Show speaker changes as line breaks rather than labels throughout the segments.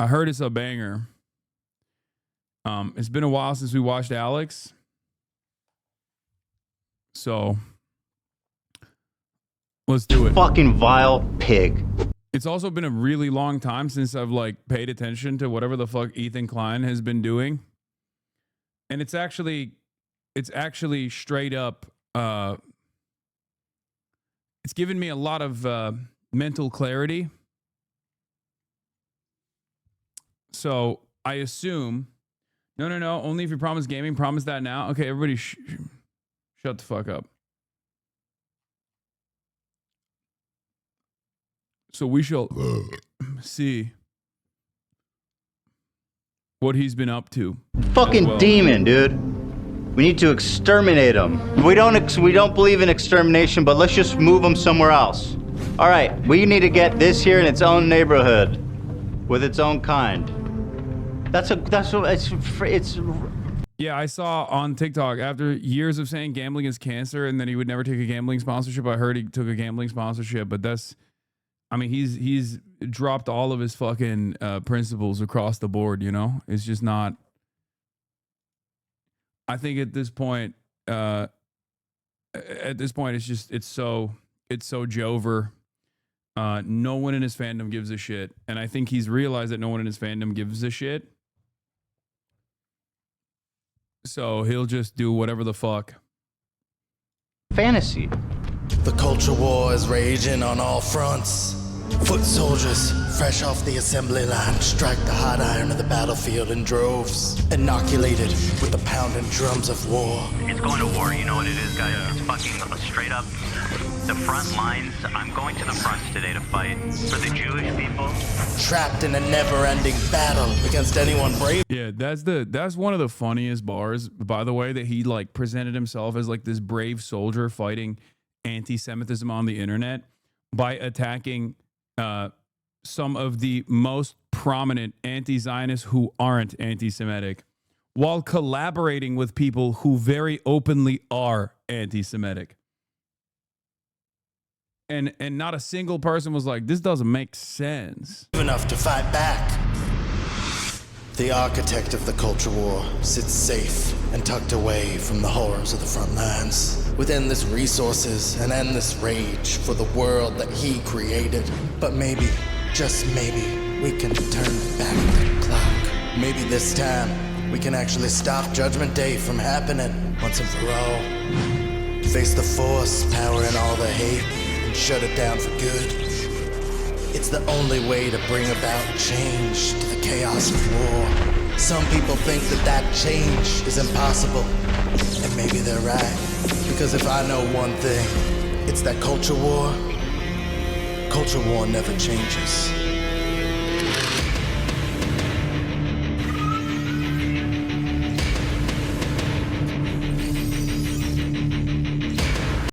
I heard it's a banger. It's been a while since we watched Alex. So let's do it.
Fucking vile pig.
It's also been a really long time since I've like paid attention to whatever the fuck Ethan Klein has been doing. And it's actually straight up it's given me a lot of mental clarity. So I assume no, only if you promise gaming, promise that now. Okay, everybody shut the fuck up. So we shall see what he's been up to.
Fucking demon, dude. We need to exterminate him. We don't believe in extermination, but let's just move him somewhere else. All right, we need to get this here in its own neighborhood, with its own kind. It's.
Yeah, I saw on TikTok after years of saying gambling is cancer, and then he would never take a gambling sponsorship. I heard he took a gambling sponsorship, but that's. I mean, he's dropped all of his fucking principles across the board. You know, it's just not. I think at this point, it's so Jover. No one in his fandom gives a shit, and I think he's realized that no one in his fandom gives a shit. So he'll just do whatever the fuck.
Fantasy.
The culture war is raging on all fronts. Foot soldiers, fresh off the assembly line, strike the hot iron of the battlefield in droves, inoculated with the pounding drums of war.
It's going to war, you know what it is, guys. It's fucking straight up the front lines. I'm going to the front today to fight for the Jewish people.
Trapped in a never-ending battle against anyone brave.
Yeah, that's one of the funniest bars, by the way, that he like presented himself as like this brave soldier fighting anti-Semitism on the internet by attacking some of the most prominent anti-Zionists who aren't anti-Semitic, while collaborating with people who very openly are anti-Semitic. And not a single person was like, this doesn't make sense.
Enough to fight back. The architect of the culture war sits safe and tucked away from the horrors of the front lines, with endless resources and endless rage for the world that he created. But maybe, just maybe, we can turn back the clock. Maybe this time, we can actually stop Judgment Day from happening once and for all. Face the force powering all the hate and shut it down for good. It's the only way to bring about change to the chaos of war. Some people think that change is impossible. And maybe they're right. Because if I know one thing, it's that culture war never changes.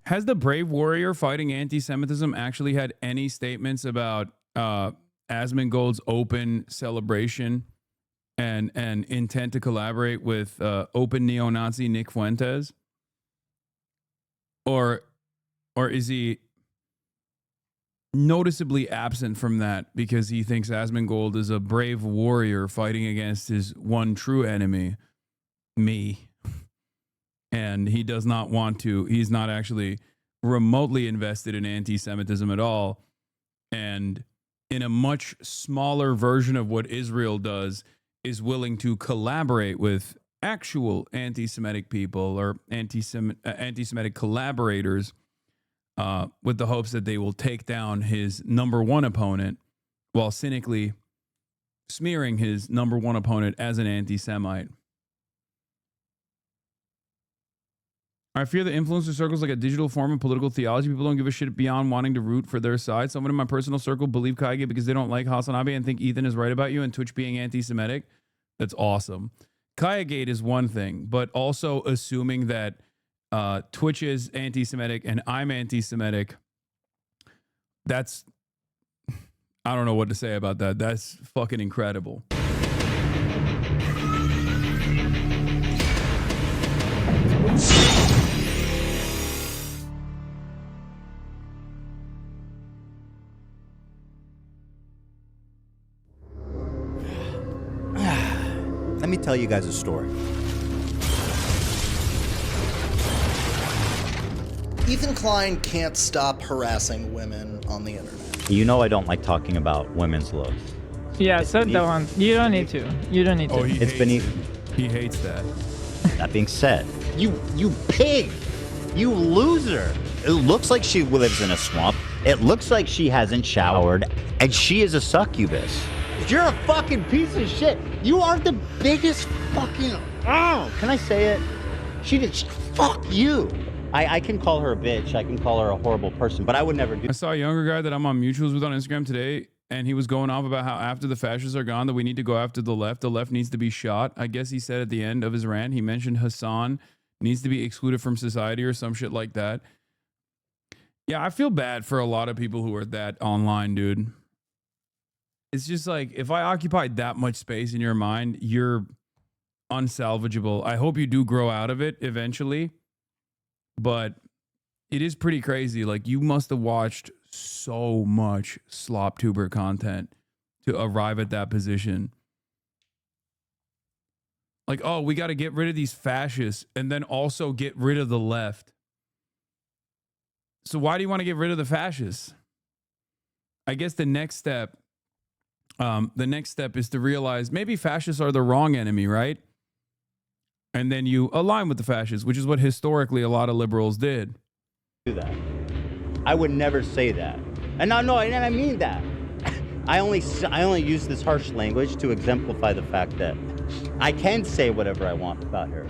Has the brave warrior fighting anti-Semitism actually had any statements about Asmongold's open celebration and intent to collaborate with open neo-Nazi Nick Fuentes? Or is he noticeably absent from that because he thinks Asmongold is a brave warrior fighting against his one true enemy, me? And he does not want to, he's not actually remotely invested in anti-Semitism at all. And in a much smaller version of what Israel does, is willing to collaborate with actual anti-Semitic people or anti-Semitic collaborators with the hopes that they will take down his number one opponent while cynically smearing his number one opponent as an anti-Semite. I fear that influencer circles like a digital form of political theology. People don't give a shit beyond wanting to root for their side. Someone in my personal circle believe Kaige because they don't like Hasan and think Ethan is right about you and Twitch being anti-Semitic. That's awesome. Kaigate is one thing, but also assuming that Twitch is anti-Semitic and I'm anti-Semitic, that's, I don't know what to say about that. That's fucking incredible.
Let me tell you guys a story.
Ethan Klein can't stop harassing women on the internet.
You know I don't like talking about women's looks.
Yeah, so don't. You don't need to. You don't need to.
Oh, he
It's
hates
beneath.
He hates that.
That being said, you pig, you loser. It looks like she lives in a swamp. It looks like she hasn't showered, and she is a succubus. You're a fucking piece of shit. You are the biggest fucking. Oh, can I say it? Fuck you. I can call her a bitch. I can call her a horrible person, but I would never do.
I saw a younger guy that I'm on mutuals with on Instagram today, and he was going off about how after the fascists are gone, that we need to go after the left. The left needs to be shot. I guess he said at the end of his rant, he mentioned Hasan needs to be excluded from society or some shit like that. Yeah, I feel bad for a lot of people who are that online, dude. It's just like, if I occupied that much space in your mind, you're unsalvageable. I hope you do grow out of it eventually, but it is pretty crazy. Like, you must have watched so much slop tuber content to arrive at that position. Like, oh, we got to get rid of these fascists and then also get rid of the left. So why do you want to get rid of the fascists? I guess the next step is to realize maybe fascists are the wrong enemy, right? And then you align with the fascists, which is what historically a lot of liberals did.
Do that. I would never say that. And no, and I mean that. I only use this harsh language to exemplify the fact that I can say whatever I want about her.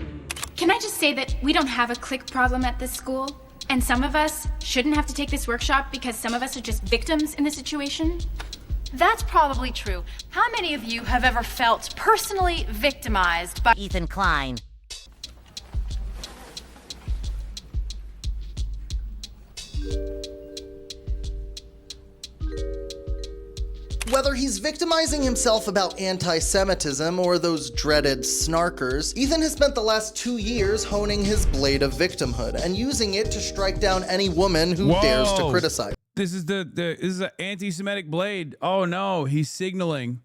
Can I just say that we don't have a clique problem at this school? And some of us shouldn't have to take this workshop because some of us are just victims in the situation?
That's probably true. How many of you have ever felt personally victimized by
Ethan Klein?
Whether he's victimizing himself about anti-Semitism or those dreaded snarkers, Ethan has spent the last 2 years honing his blade of victimhood and using it to strike down any woman who dares to criticize.
This is this is an anti-Semitic blade. Oh no, he's signaling.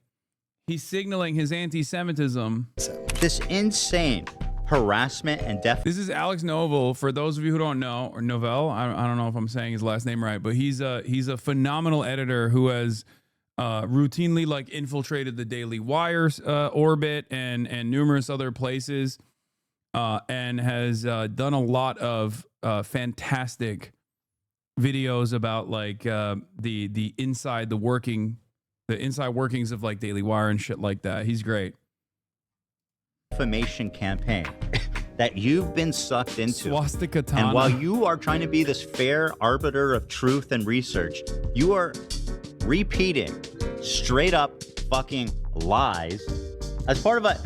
He's signaling his anti-Semitism.
This insane harassment and
This is Alex Novell. For those of you who don't know, or Novell, I don't know if I'm saying his last name right, but he's a phenomenal editor who has routinely like infiltrated the Daily Wire's orbit and numerous other places, and has done a lot of fantastic videos about like the inside workings of like Daily Wire and shit like that. He's great.
defamation campaign that you've been sucked into.
Swastika Tana.
And while you are trying to be this fair arbiter of truth and research, you are repeating straight up fucking lies as part of a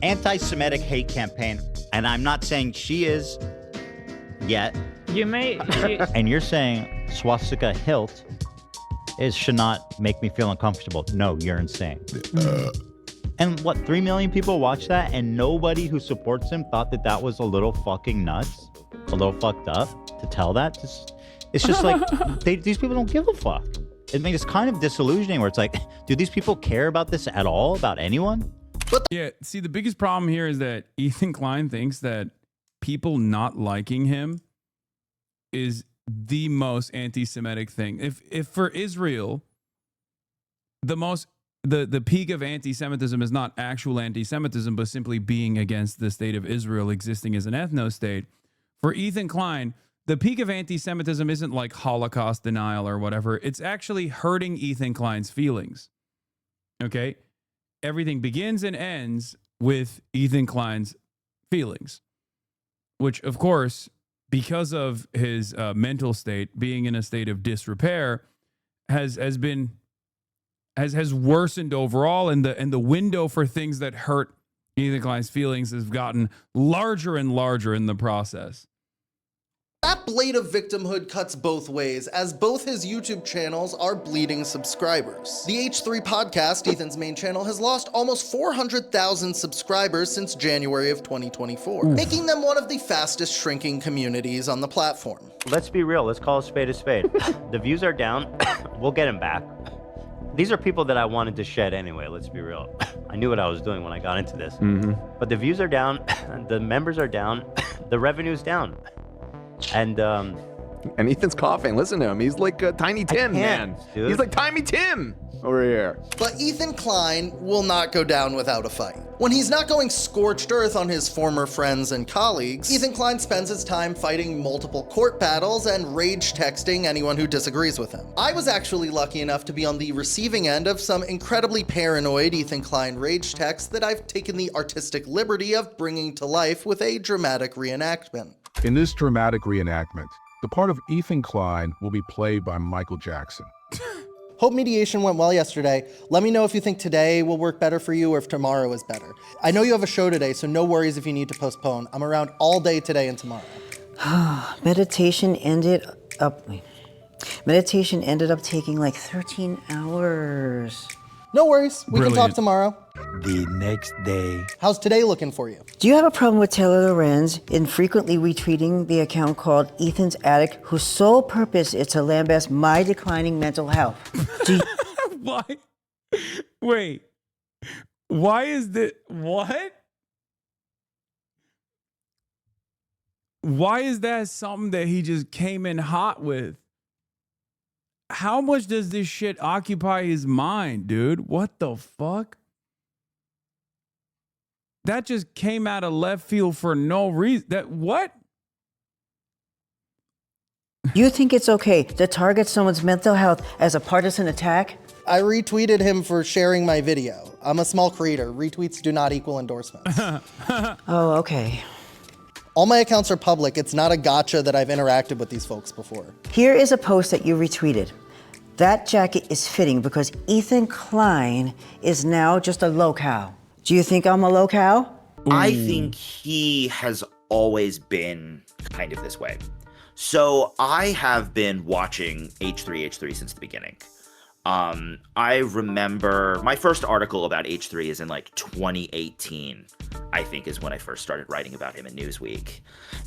anti-Semitic hate campaign. And I'm not saying she is yet.
You may.
And you're saying swastika hilt should not make me feel uncomfortable. No, you're insane. And what, 3 million people watched that, and nobody who supports him thought that that was a little fucking nuts, a little fucked up to tell that? It's just like, these people don't give a fuck. It makes it's kind of disillusioning where it's like, do these people care about this at all, about anyone?
Yeah, see, the biggest problem here is that Ethan Klein thinks that people not liking him is the most anti-Semitic thing. If for Israel, the peak of anti-Semitism is not actual anti-Semitism, but simply being against the state of Israel existing as an ethno-state. For Ethan Klein, the peak of anti-Semitism isn't like Holocaust denial or whatever. It's actually hurting Ethan Klein's feelings. Okay? Everything begins and ends with Ethan Klein's feelings, which, of course, because of his mental state, being in a state of disrepair, has worsened overall, and the window for things that hurt Ethan Klein's feelings has gotten larger and larger in the process.
That blade of victimhood cuts both ways, as both his YouTube channels are bleeding subscribers. The H3 podcast, Ethan's main channel, has lost almost 400,000 subscribers since January of 2024, making them one of the fastest shrinking communities on the platform.
Let's be real. Let's call a spade a spade. The views are down. We'll get them back. These are people that I wanted to shed anyway, let's be real. I knew what I was doing when I got into this. But the views are down, the members are down, the revenue's down. And
Ethan's coughing. Listen to him. He's like Tiny Tim, man.
Dude.
He's like Tiny Tim over here.
But Ethan Klein will not go down without a fight. When he's not going scorched earth on his former friends and colleagues, Ethan Klein spends his time fighting multiple court battles and rage texting anyone who disagrees with him. I was actually lucky enough to be on the receiving end of some incredibly paranoid Ethan Klein rage texts that I've taken the artistic liberty of bringing to life with a dramatic reenactment.
In this dramatic reenactment, the part of Ethan Klein will be played by Michael Jackson.
Hope mediation went well yesterday. Let me know if you think today will work better for you or if tomorrow is better. I know you have a show today, so no worries if you need to postpone. I'm around all day today and tomorrow.
Meditation ended up taking like 13 hours.
No worries, we can talk tomorrow.
The next day.
How's today looking for you?
Do you have a problem with Taylor Lorenz infrequently retweeting the account called Ethan's Attic, whose sole purpose is to lambast my declining mental health?
Why? Wait. Why is this? What? Why is that something that he just came in hot with? How much does this shit occupy his mind, dude? What the fuck? That just came out of left field for no reason. That what?
You think it's okay to target someone's mental health as a partisan attack?
I retweeted him for sharing my video. I'm a small creator. Retweets do not equal endorsements.
Oh, okay.
All my accounts are public. It's not a gotcha that I've interacted with these folks before.
Here is a post that you retweeted. That jacket is fitting because Ethan Klein is now just a locale. Do you think I'm a locale?
I think he has always been kind of this way. So I have been watching H3 since the beginning. I remember my first article about H3 is in like 2018, I think is when I first started writing about him in Newsweek.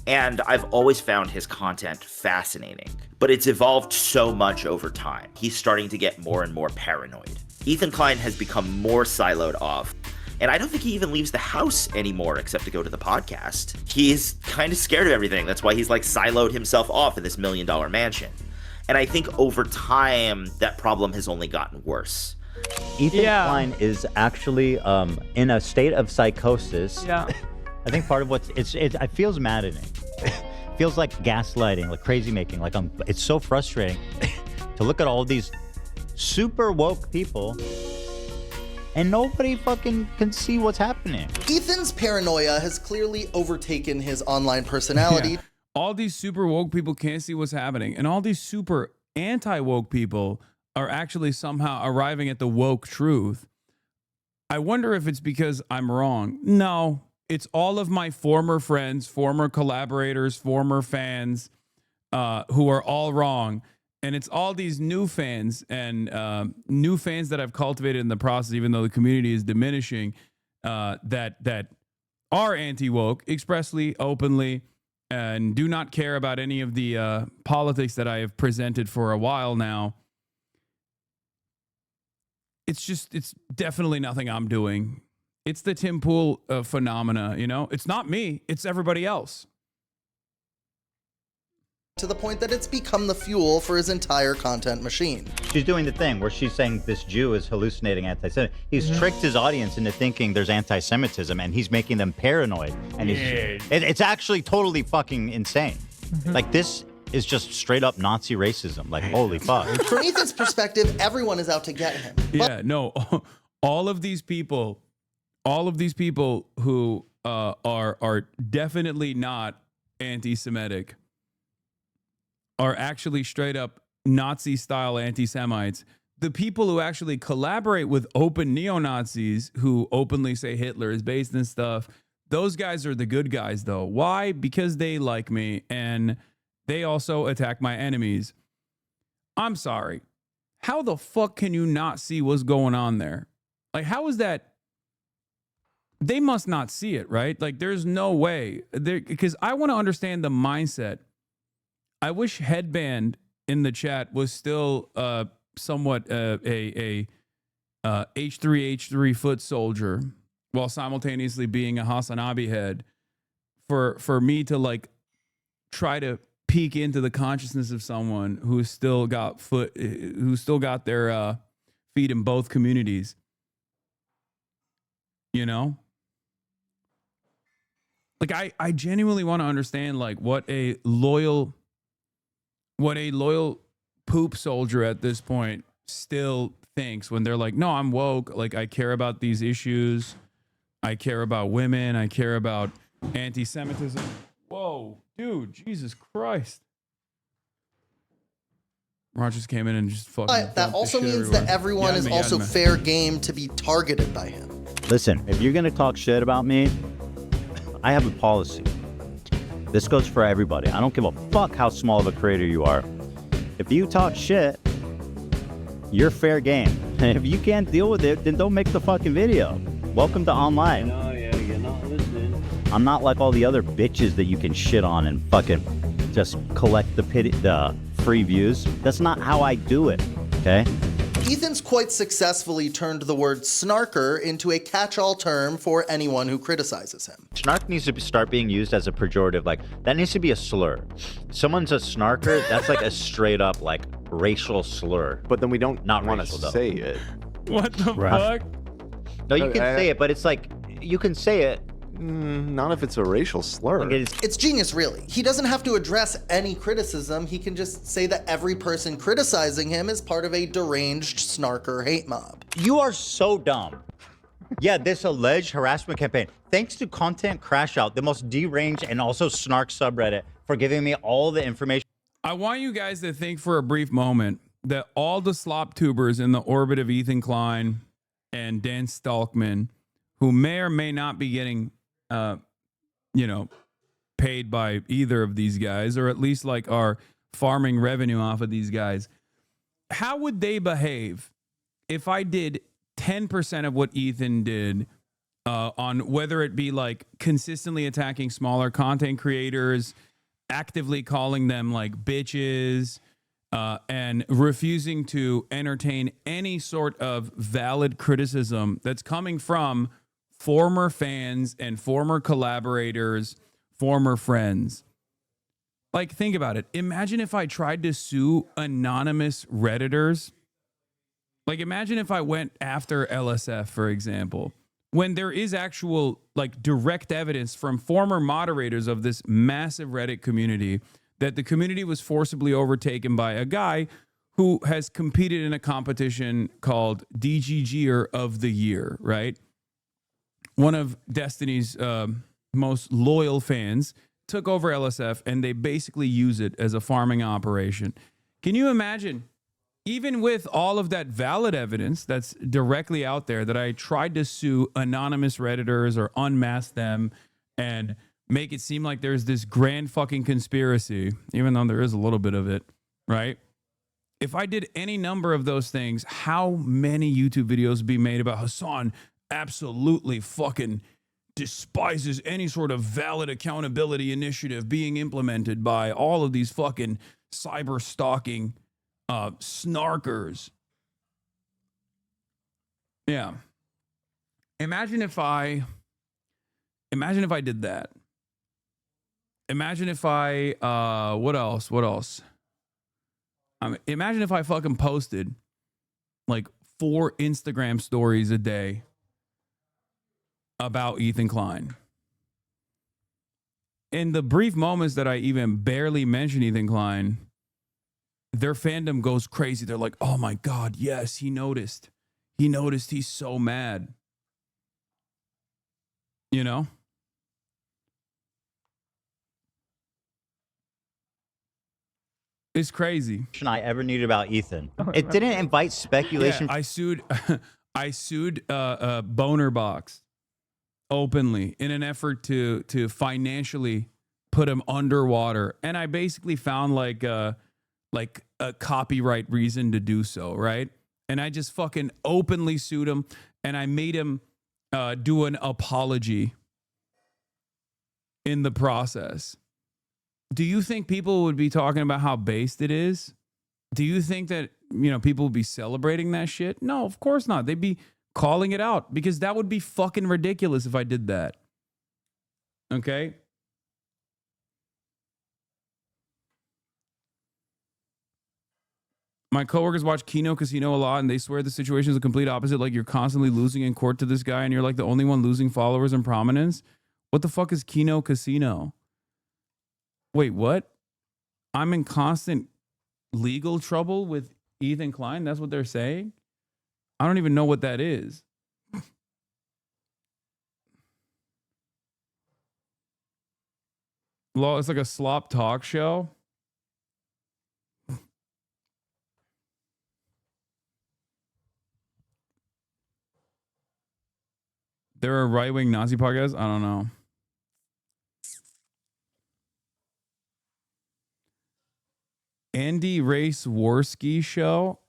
And I've always found his content fascinating, but it's evolved so much over time. He's starting to get more and more paranoid. Ethan Klein has become more siloed off. And I don't think he even leaves the house anymore except to go to the podcast. He's kind of scared of everything. That's why he's like siloed himself off in this $1 million mansion. And I think over time, that problem has only gotten worse.
Ethan Klein is actually in a state of psychosis.
Yeah.
I think part of what's it feels maddening. It feels like gaslighting, like crazy making. Like it's so frustrating to look at all these super woke people and nobody fucking can see what's happening.
Ethan's paranoia has clearly overtaken his online personality.
Yeah. All these super woke people can't see what's happening, and all these super anti-woke people are actually somehow arriving at the woke truth. I wonder if it's because I'm wrong. No, it's all of my former friends, former collaborators, former fans who are all wrong. And it's all these new fans and new fans that I've cultivated in the process, even though the community is diminishing, that are anti-woke expressly, openly, and do not care about any of the politics that I have presented for a while now. It's definitely nothing I'm doing. It's the Tim Pool phenomena, you know? It's not me. It's everybody else.
To the point that it's become the fuel for his entire content machine.
She's doing the thing where she's saying this Jew is hallucinating anti-Semitism. He's tricked his audience into thinking there's anti-Semitism, and he's making them paranoid. And it's actually totally fucking insane. Like, this is just straight up Nazi racism. Like, holy fuck.
From Ethan's perspective, everyone is out to get him.
Yeah, no, all of these people who are definitely not anti-Semitic are actually straight up Nazi-style anti-Semites. The people who actually collaborate with open neo-Nazis who openly say Hitler is based in stuff, those guys are the good guys, though. Why? Because they like me, and they also attack my enemies. I'm sorry. How the fuck can you not see what's going on there? Like, how is that? They must not see it, right? Like, there's no way. Because I want to understand the mindset. I wish Headband in the chat was still somewhat a H3 foot soldier while simultaneously being a Hasanabi head, for me to like try to peek into the consciousness of someone who's still got their feet in both communities, you know? Like I genuinely want to understand like what a loyal poop soldier at this point still thinks when they're like, no, I'm woke. Like I care about these issues. I care about women. I care about anti-Semitism. Whoa, dude, Jesus Christ. Rogers came in and just fucking.
But that also means that everyone is also fair game to be targeted by him.
Listen, if you're gonna talk shit about me, I have a policy. This goes for everybody. I don't give a fuck how small of a creator you are. If you talk shit, you're fair game. And if you can't deal with it, then don't make the fucking video. Welcome to online.
No, yeah, you're not listening.
I'm not like all the other bitches that you can shit on and fucking just collect the free views. That's not how I do it, okay?
Ethan's quite successfully turned the word snarker into a catch-all term for anyone who criticizes him.
Snark needs to start being used as a pejorative. Like, that needs to be a slur. Someone's a snarker, that's like a straight up, like, racial slur.
But then we don't
not
want to say it.
What the fuck?
No, you can say it, but it's like, you can say it.
Not if it's a racial slur.
It's genius, really. He doesn't have to address any criticism. He can just say that every person criticizing him is part of a deranged snarker hate mob.
You are so dumb. Yeah, this alleged harassment campaign. Thanks to Content Crash Out, the most deranged and also snark subreddit, for giving me all the information.
I want you guys to think for a brief moment that all the slop tubers in the orbit of Ethan Klein and Dan Stalkman, who may or may not be getting paid by either of these guys, or at least like are farming revenue off of these guys, how would they behave if I did 10% of what Ethan did on whether it be like consistently attacking smaller content creators, actively calling them like bitches, and refusing to entertain any sort of valid criticism that's coming from former fans and former collaborators, former friends. Like, think about it. Imagine if I tried to sue anonymous Redditors. Like, imagine if I went after LSF, for example, when there is actual, like, direct evidence from former moderators of this massive Reddit community that the community was forcibly overtaken by a guy who has competed in a competition called DGGer of the Year, right? One of Destiny's most loyal fans took over LSF, and they basically use it as a farming operation. Can you imagine, even with all of that valid evidence that's directly out there, that I tried to sue anonymous Redditors or unmask them and make it seem like there's this grand fucking conspiracy, even though there is a little bit of it, right? If I did any number of those things, how many YouTube videos would be made about Hasan absolutely fucking despises any sort of valid accountability initiative being implemented by all of these fucking cyber stalking snarkers. Yeah. Imagine if I did that. Imagine if I what else? Imagine if I fucking posted like 4 Instagram stories a day about Ethan Klein. In the brief moments that I even barely mention Ethan Klein, their fandom goes crazy. They're like, oh my God, yes, he noticed. He noticed, he's so mad. You know? It's crazy.
I ever needed about Ethan. It didn't invite speculation.
Yeah, I sued Boner Box openly in an effort to financially put him underwater, and I basically found like a copyright reason to do so, right? And I just fucking openly sued him, and I made him do an apology in the process. Do you think people would be talking about how based it is? Do you think that people would be celebrating that shit? No, of course not. They'd be calling it out because that would be fucking ridiculous if I did that. Okay? My coworkers watch Kino Casino a lot, and they swear the situation is the complete opposite. Like, you're constantly losing in court to this guy, and you're like the only one losing followers and prominence. What the fuck is Kino Casino? Wait, what? I'm in constant legal trouble with Ethan Klein? That's what they're saying? I don't even know what that is. Law, it's like a slop talk show. They're a right-wing Nazi podcast? I don't know. Andy Race Worski show?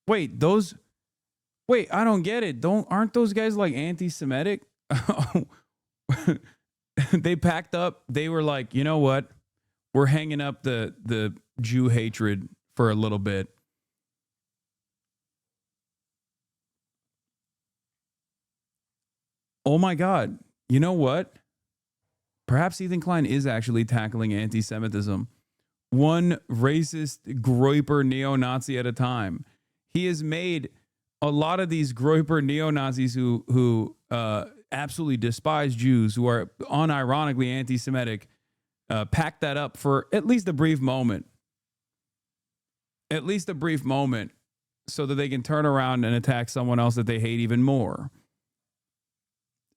Wait, I don't get it. Aren't those guys like anti-Semitic? They packed up. They were like, you know what? We're hanging up the Jew hatred for a little bit. Oh my God. You know what? Perhaps Ethan Klein is actually tackling anti-Semitism. One racist groiper neo-Nazi at a time. He has made a lot of these groiper neo-Nazis who absolutely despise Jews, who are unironically anti-Semitic, pack that up for at least a brief moment. At least a brief moment, so that they can turn around and attack someone else that they hate even more.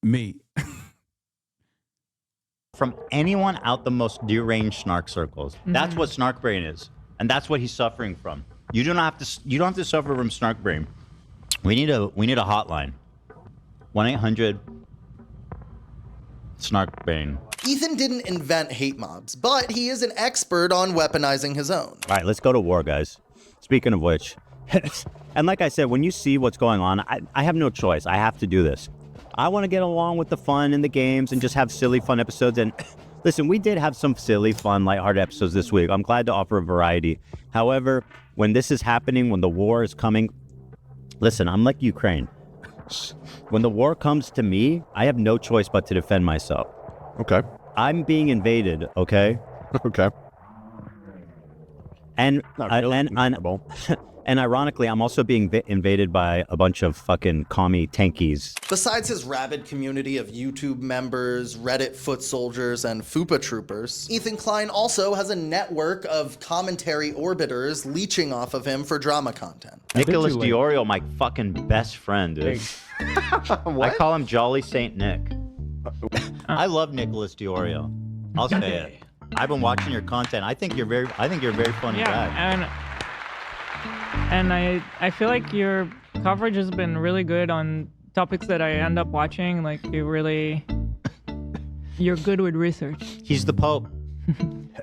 Me.
From anyone out the most deranged snark circles. That's what snark brain is, and that's what he's suffering from. You don't have to suffer from snark brain. We need a hotline. 1-800 snark brain.
Ethan didn't invent hate mobs, but he is an expert on weaponizing his own.
All right, let's go to war, guys. Speaking of which, and like I said, when you see what's going on, I have no choice. I have to do this. I want to get along with the fun in the games and just have silly, fun episodes. And listen, we did have some silly, fun, lighthearted episodes this week. I'm glad to offer a variety. However, when this is happening, when the war is coming, listen, I'm like Ukraine. When the war comes to me, I have no choice but to defend myself.
Okay.
I'm being invaded, okay?
Okay.
And ironically, I'm also being invaded by a bunch of fucking commie tankies.
Besides his rabid community of YouTube members, Reddit foot soldiers, and FUPA troopers, Ethan Klein also has a network of commentary orbiters leeching off of him for drama content.
Nicholas Diorio, my fucking best friend, dude. I call him Jolly Saint Nick. I love Nicholas Diorio. I'll say it. I've been watching your content. I think you're a very funny guy.
And I feel like your coverage has been really good on topics that I end up watching. Like, you're good with research.
He's the Pope.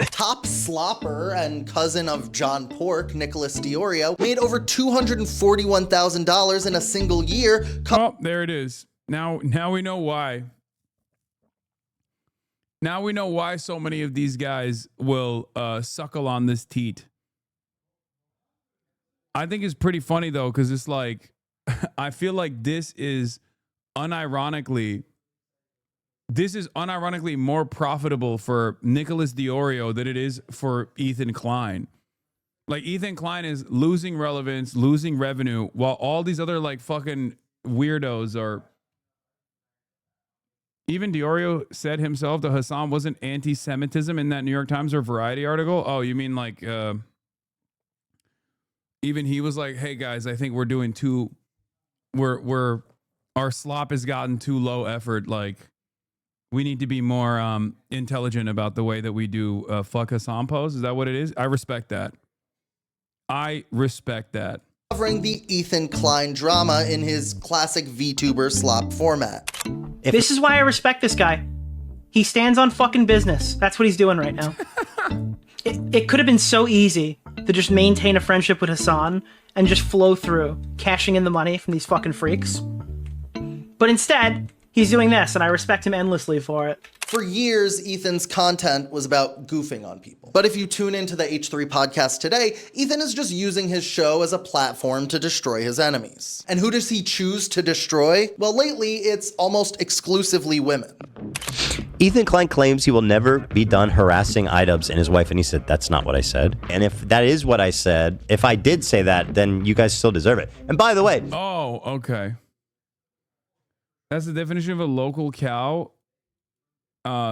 Top slopper and cousin of John Pork, Nicholas Diorio, made over $241,000 in a single year.
Oh, there it is. Now we know why. Now we know why so many of these guys will suckle on this teat. I think it's pretty funny though, because it's like, I feel like this is unironically more profitable for Nicholas Diorio than it is for Ethan Klein. Like, Ethan Klein is losing relevance, losing revenue, while all these other like fucking weirdos are. Even Diorio said himself that Hasan wasn't anti-Semitism in that New York Times or Variety article. Oh, you mean like, even he was like, hey guys, I think we're doing our slop has gotten too low effort. Like, we need to be more intelligent about the way that we do fuck Hasan pose. Is that what it is? I respect that.
Covering the Ethan Klein drama in his classic VTuber slop format.
This is why I respect this guy. He stands on fucking business. That's what he's doing right now. It could have been so easy to just maintain a friendship with Hasan and just flow through, cashing in the money from these fucking freaks. But instead, he's doing this, and I respect him endlessly for it.
For years, Ethan's content was about goofing on people. But if you tune into the H3 podcast today, Ethan is just using his show as a platform to destroy his enemies. And who does he choose to destroy? Well, lately, it's almost exclusively women.
Ethan Klein claims he will never be done harassing iDubbbz and his wife, and he said, that's not what I said. And if that is what I said, if I did say that, then you guys still deserve it. And by the way...
Oh, okay. That's the definition of a local cow.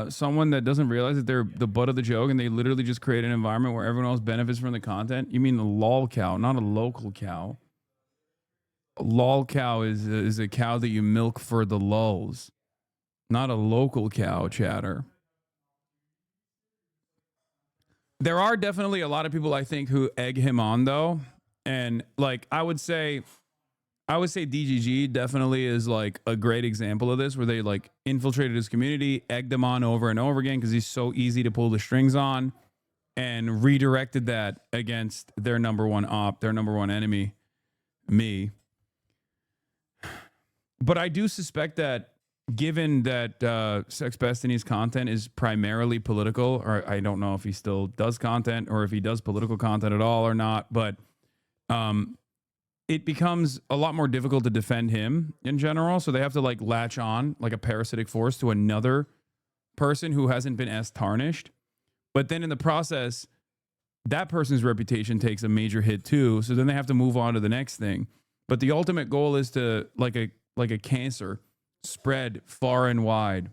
Someone that doesn't realize that they're the butt of the joke and they literally just create an environment where everyone else benefits from the content. You mean the lol cow, not a local cow. A lol cow is a cow that you milk for the lulls. Not a local cow, chatter. There are definitely a lot of people, I think, who egg him on, though. And, like, I would say DGG definitely is, like, a great example of this, where they, like, infiltrated his community, egged him on over and over again because he's so easy to pull the strings on, and redirected that against their number one op, their number one enemy, me. But I do suspect that, given that Sex Destiny's content is primarily political, or I don't know if he still does content or if he does political content at all or not, but it becomes a lot more difficult to defend him in general. So they have to like latch on like a parasitic force to another person who hasn't been as tarnished. But then in the process, that person's reputation takes a major hit too. So then they have to move on to the next thing. But the ultimate goal is to like a cancer spread far and wide.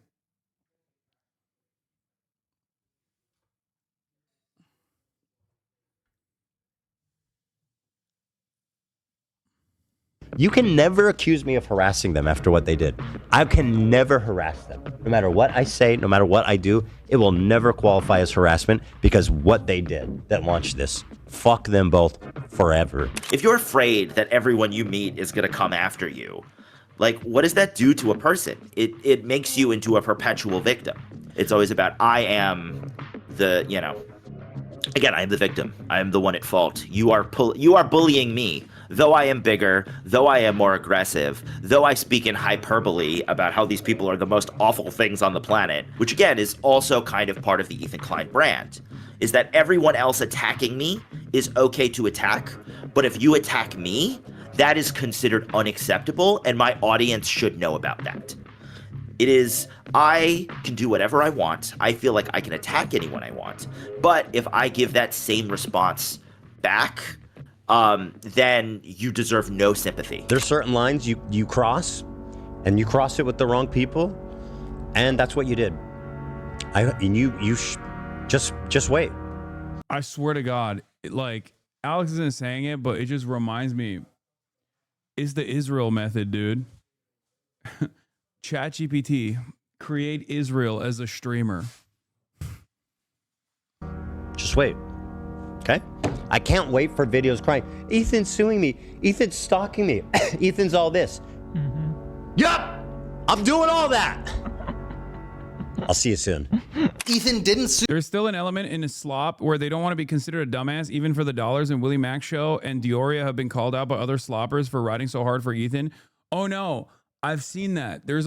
You can never accuse me of harassing them after what they did. I can never harass them. No matter what I say, no matter what I do, it will never qualify as harassment because what they did that launched this. Fuck them both forever.
If you're afraid that everyone you meet is going to come after you, like, what does that do to a person? It makes you into a perpetual victim. It's always about, I am the, again, I am the victim. I am the one at fault. You are bullying me. Though I am bigger, though I am more aggressive, though I speak in hyperbole about how these people are the most awful things on the planet, which again is also kind of part of the Ethan Klein brand, is that everyone else attacking me is okay to attack, but if you attack me, that is considered unacceptable, and my audience should know about that. It is, I can do whatever I want. I feel like I can attack anyone I want. But if I give that same response back, then you deserve no sympathy.
There's certain lines you cross, and you cross it with the wrong people, and that's what you did. Just wait.
I swear to God, like, Alex isn't saying it, but it just reminds me, it's the Israel method, dude. ChatGPT, create Israel as a streamer.
Just wait. Okay? I can't wait for videos crying, Ethan's suing me, Ethan's stalking me, Ethan's all this. Yup! I'm doing all that! I'll see you soon.
Ethan didn't sue.
There's still an element in his slop where they don't want to be considered a dumbass, even for the dollars, and Willie Mac Show and Dioria have been called out by other sloppers for riding so hard for Ethan. Oh no, I've seen that. There are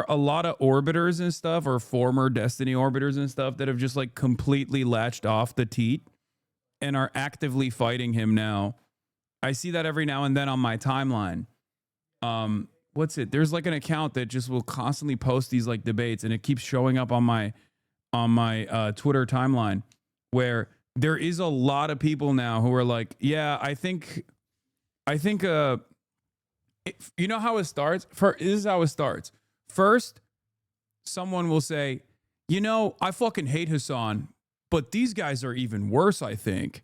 a lot of orbiters and stuff, or former Destiny orbiters and stuff, that have just like completely latched off the teat and are actively fighting him now. I see that every now and then on my timeline. There's like an account that just will constantly post these like debates, and it keeps showing up on my Twitter timeline, where there is a lot of people now who are like, yeah, I think you know how it starts? This is how it starts. First, someone will say, I fucking hate Hasan, but these guys are even worse, I think.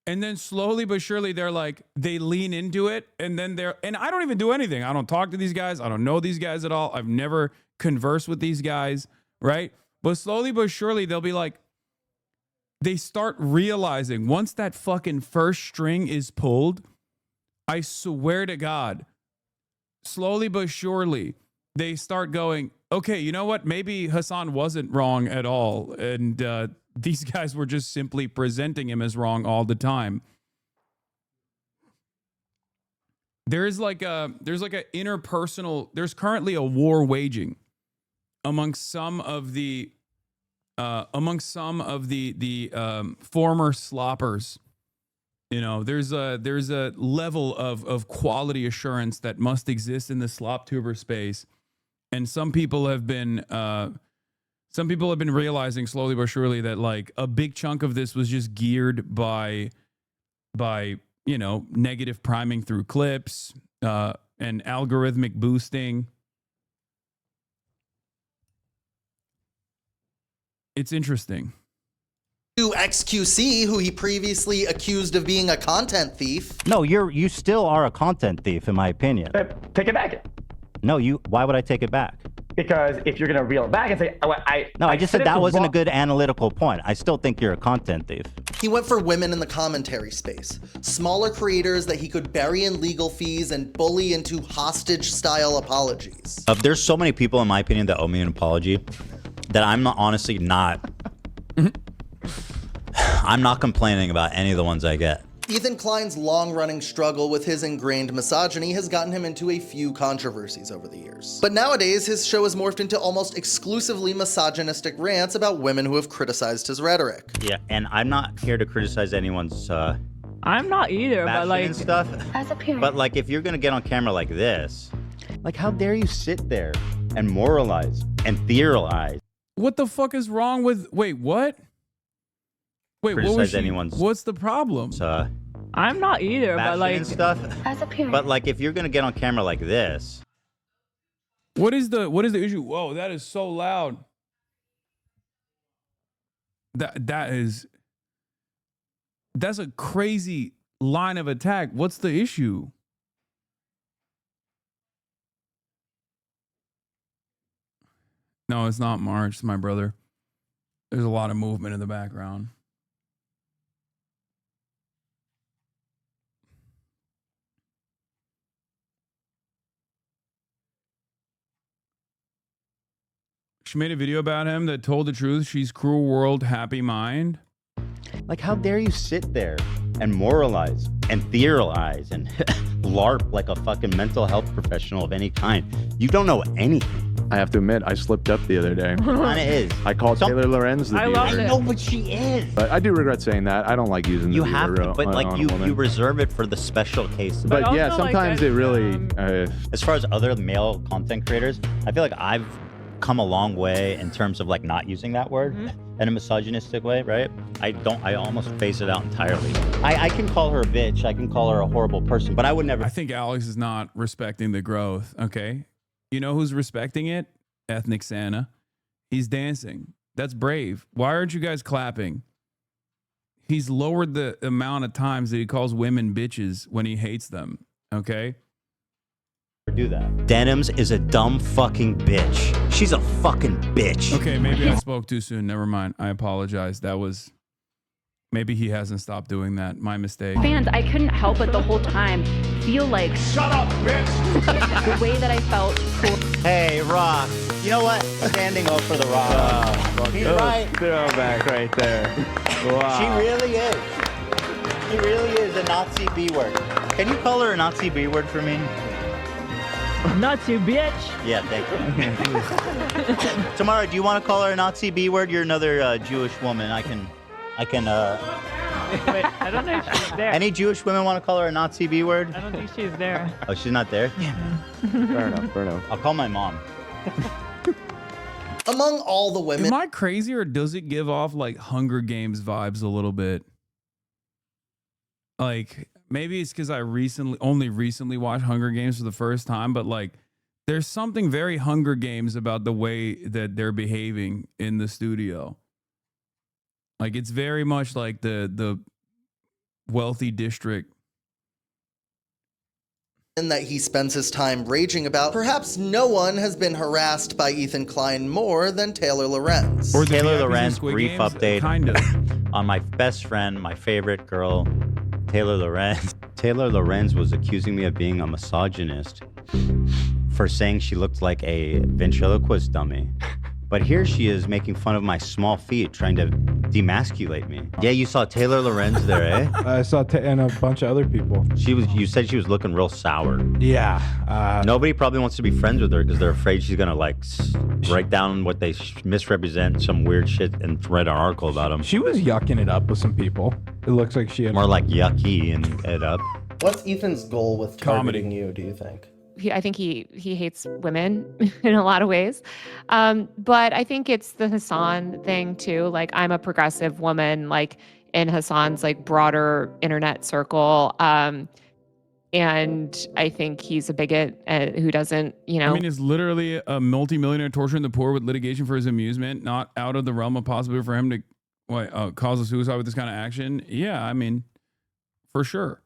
And then slowly but surely they lean into it, and then and I don't even do anything. I don't talk to these guys. I don't know these guys at all. I've never conversed with these guys, right? But slowly but surely they'll be like, they start realizing once that fucking first string is pulled, I swear to God, slowly but surely they start going, okay, you know what? Maybe Hasan wasn't wrong at all. And these guys were just simply presenting him as wrong all the time. There's currently a war waging amongst some of the former sloppers, you know, there's a level of quality assurance that must exist in the slop tuber space, and some people have been realizing slowly but surely that like a big chunk of this was just geared by you know, negative priming through clips and algorithmic boosting. It's interesting.
To XQC, who he previously accused of being a content thief.
No, you still are a content thief, in my opinion.
Take it back.
No, why would I take it back?
Because if you're gonna reel it back and say,
I just said that wasn't a good analytical point. I still think you're a content thief.
He went for women in the commentary space, smaller creators that he could bury in legal fees and bully into hostage-style apologies.
There's so many people, in my opinion, that owe me an apology that I'm honestly not. I'm not complaining about any of the ones I get.
Ethan Klein's long-running struggle with his ingrained misogyny has gotten him into a few controversies over the years. But nowadays, his show has morphed into almost exclusively misogynistic rants about women who have criticized his rhetoric.
Yeah, and I'm not here to criticize anyone's
I'm not either, but like
and stuff.
as a parent.
But like, if you're gonna get on camera like this, like, how dare you sit there and moralize and theorize?
What the fuck is wrong with? Wait, what? Wait, what was what's the problem?
I'm not either, but like
and stuff.
as a parent.
But like, if you're gonna get on camera like this,
what is the issue? Whoa, that is so loud. That's a crazy line of attack. What's the issue? No, it's not March, it's my brother. There's a lot of movement in the background. She made a video about him that told the truth. She's cruel world, happy mind.
like, how dare you sit there and moralize and theorize and LARP like a fucking mental health professional of any kind? You don't know anything.
I have to admit, I slipped up the other day.
Kinda is.
I called Taylor Lorenz the
I
dealer.
love it. No, but she is.
But I do regret saying that. I don't like using the
You
dealer
have to,
real-
but like
on a
you
woman.
reserve it for the special case.
But yeah, sometimes it really.
As far as other male content creators, I feel like I've come a long way in terms of like not using that word in a misogynistic way, right? I almost phase it out entirely. I can call her a bitch, I can call her a horrible person, but I would never.
I think Alex is not respecting the growth, okay? You know who's respecting it? Ethnic Santa. He's dancing. That's brave. Why aren't you guys clapping? He's lowered the amount of times that he calls women bitches when he hates them, okay?
Do that. Denims is a dumb fucking bitch. She's a fucking bitch.
Okay, maybe I spoke too soon. Never mind. I apologize. That was... Maybe he hasn't stopped doing that. My mistake.
Fans, I couldn't help but the whole time feel like... Shut up, bitch! The way that I felt...
Hey, Rock. You know what? Standing up for the Rock. He's right.
Throwback right there. Wow.
She really is. She really is a Nazi B-word. Can you call her a Nazi B-word for me?
Nazi bitch.
Yeah, thank you. Tamara, do you want to call her a Nazi B-word? You're another Jewish woman. I can.
Wait, I don't know if she's there.
Any Jewish women want to call her a Nazi B-word?
I don't think she's there.
Oh, she's not there?
Yeah.
Fair enough, fair enough.
I'll call my mom.
Among all the women...
Am I crazy or does it give off like Hunger Games vibes a little bit? Like, maybe it's because I only recently watched Hunger Games for the first time, but like there's something very Hunger Games about the way that they're behaving in the studio. Like it's very much like the wealthy district.
And that he spends his time raging about. Perhaps no one has been harassed by Ethan Klein more than Taylor Lorenz.
Or Taylor Lorenz,
Squid
brief
Games?
update
Kind of.
on my best friend, my favorite girl, Taylor Lorenz. Taylor Lorenz was accusing me of being a misogynist for saying she looked like a ventriloquist dummy. But here she is making fun of my small feet, trying to demasculate me. Yeah, you saw Taylor Lorenz there, eh?
I saw and a bunch of other people.
You said she was looking real sour.
Yeah.
Nobody probably wants to be friends with her because they're afraid she's gonna like break down what they misrepresent, some weird shit, and write an article about them.
She was yucking it up with some people. It looks like she had
more like yucky and it up.
What's Ethan's goal with targeting you, do you think?
I think he hates women in a lot of ways. But I think it's the Hasan thing too. Like, I'm a progressive woman, like in Hasan's like broader internet circle. And I think he's a bigot who doesn't,
I mean, is literally a multimillionaire torturing the poor with litigation for his amusement, not out of the realm of possibility for him to cause a suicide with this kind of action? Yeah, I mean, for sure.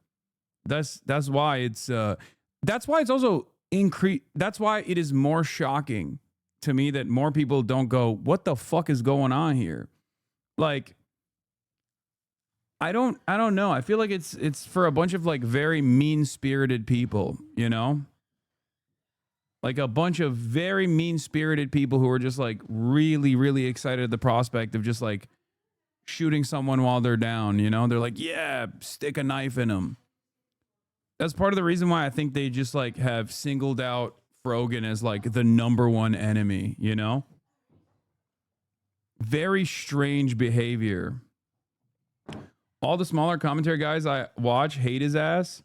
That's why it's also increased. That's why it is more shocking to me that more people don't go, what the fuck is going on here? Like, I don't know. I feel like it's for a bunch of like very mean-spirited people, you know? Like a bunch of very mean-spirited people who are just like really, really excited at the prospect of just like shooting someone while they're down, you know? They're like, yeah, stick a knife in them. That's part of the reason why I think they just like have singled out Frogan as like the #1 enemy, you know? Very strange behavior. All the smaller commentary guys I watch hate his ass.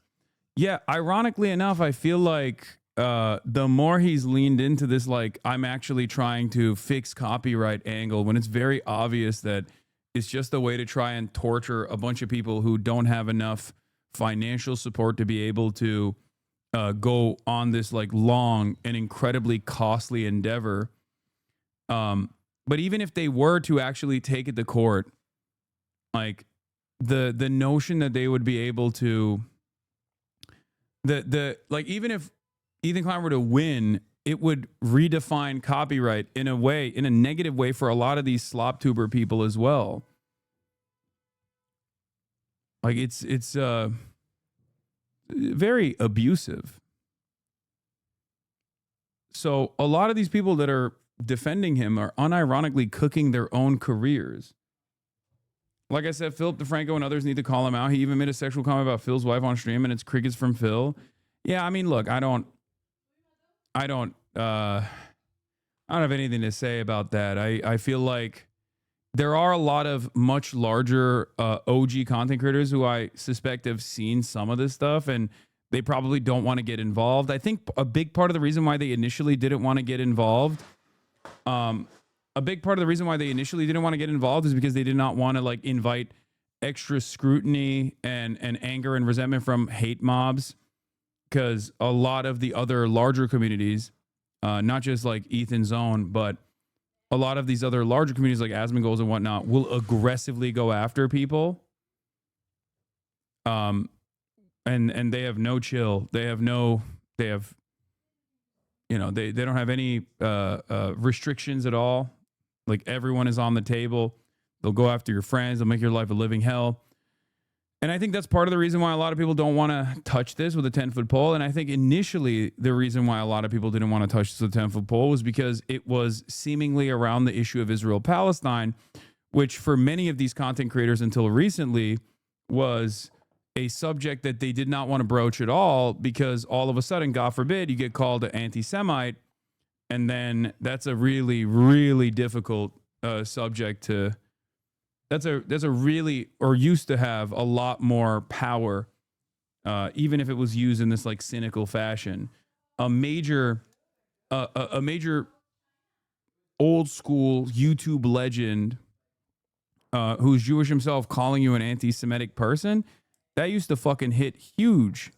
Yeah, ironically enough, I feel like the more he's leaned into this, like, I'm actually trying to fix copyright angle, when it's very obvious that it's just a way to try and torture a bunch of people who don't have enough financial support to be able to go on this like long and incredibly costly endeavor. But even if they were to actually take it to court, like the notion that they would be able to like, even if Ethan Klein were to win, it would redefine copyright in a way, in a negative way, for a lot of these slop tuber people as well. Like it's very abusive. So a lot of these people that are defending him are unironically cooking their own careers. Like I said, Philip DeFranco and others need to call him out. He even made a sexual comment about Phil's wife on stream, and it's crickets from Phil. Yeah, I mean, look, I don't have anything to say about that. I feel like there are a lot of much larger OG content creators who I suspect have seen some of this stuff, and they probably don't want to get involved. I think a big part of the reason why they initially didn't want to get involved, is because they did not want to like invite extra scrutiny and anger and resentment from hate mobs, because a lot of the other larger communities, not just like Ethan's own, but a lot of these other larger communities like Asmongold's and whatnot will aggressively go after people. And they have no chill. They don't have any restrictions at all. Like, everyone is on the table. They'll go after your friends. They'll make your life a living hell. And I think that's part of the reason why a lot of people don't want to touch this with a 10-foot pole. And I think initially the reason why a lot of people didn't want to touch this with a 10-foot pole was because it was seemingly around the issue of Israel-Palestine, which for many of these content creators until recently was a subject that they did not want to broach at all, because all of a sudden, God forbid, you get called an anti-Semite. And then that's a really, really difficult subject to... That's a really, or used to have a lot more power, even if it was used in this like cynical fashion. A major old school YouTube legend who's Jewish himself calling you an anti-Semitic person, that used to fucking hit huge.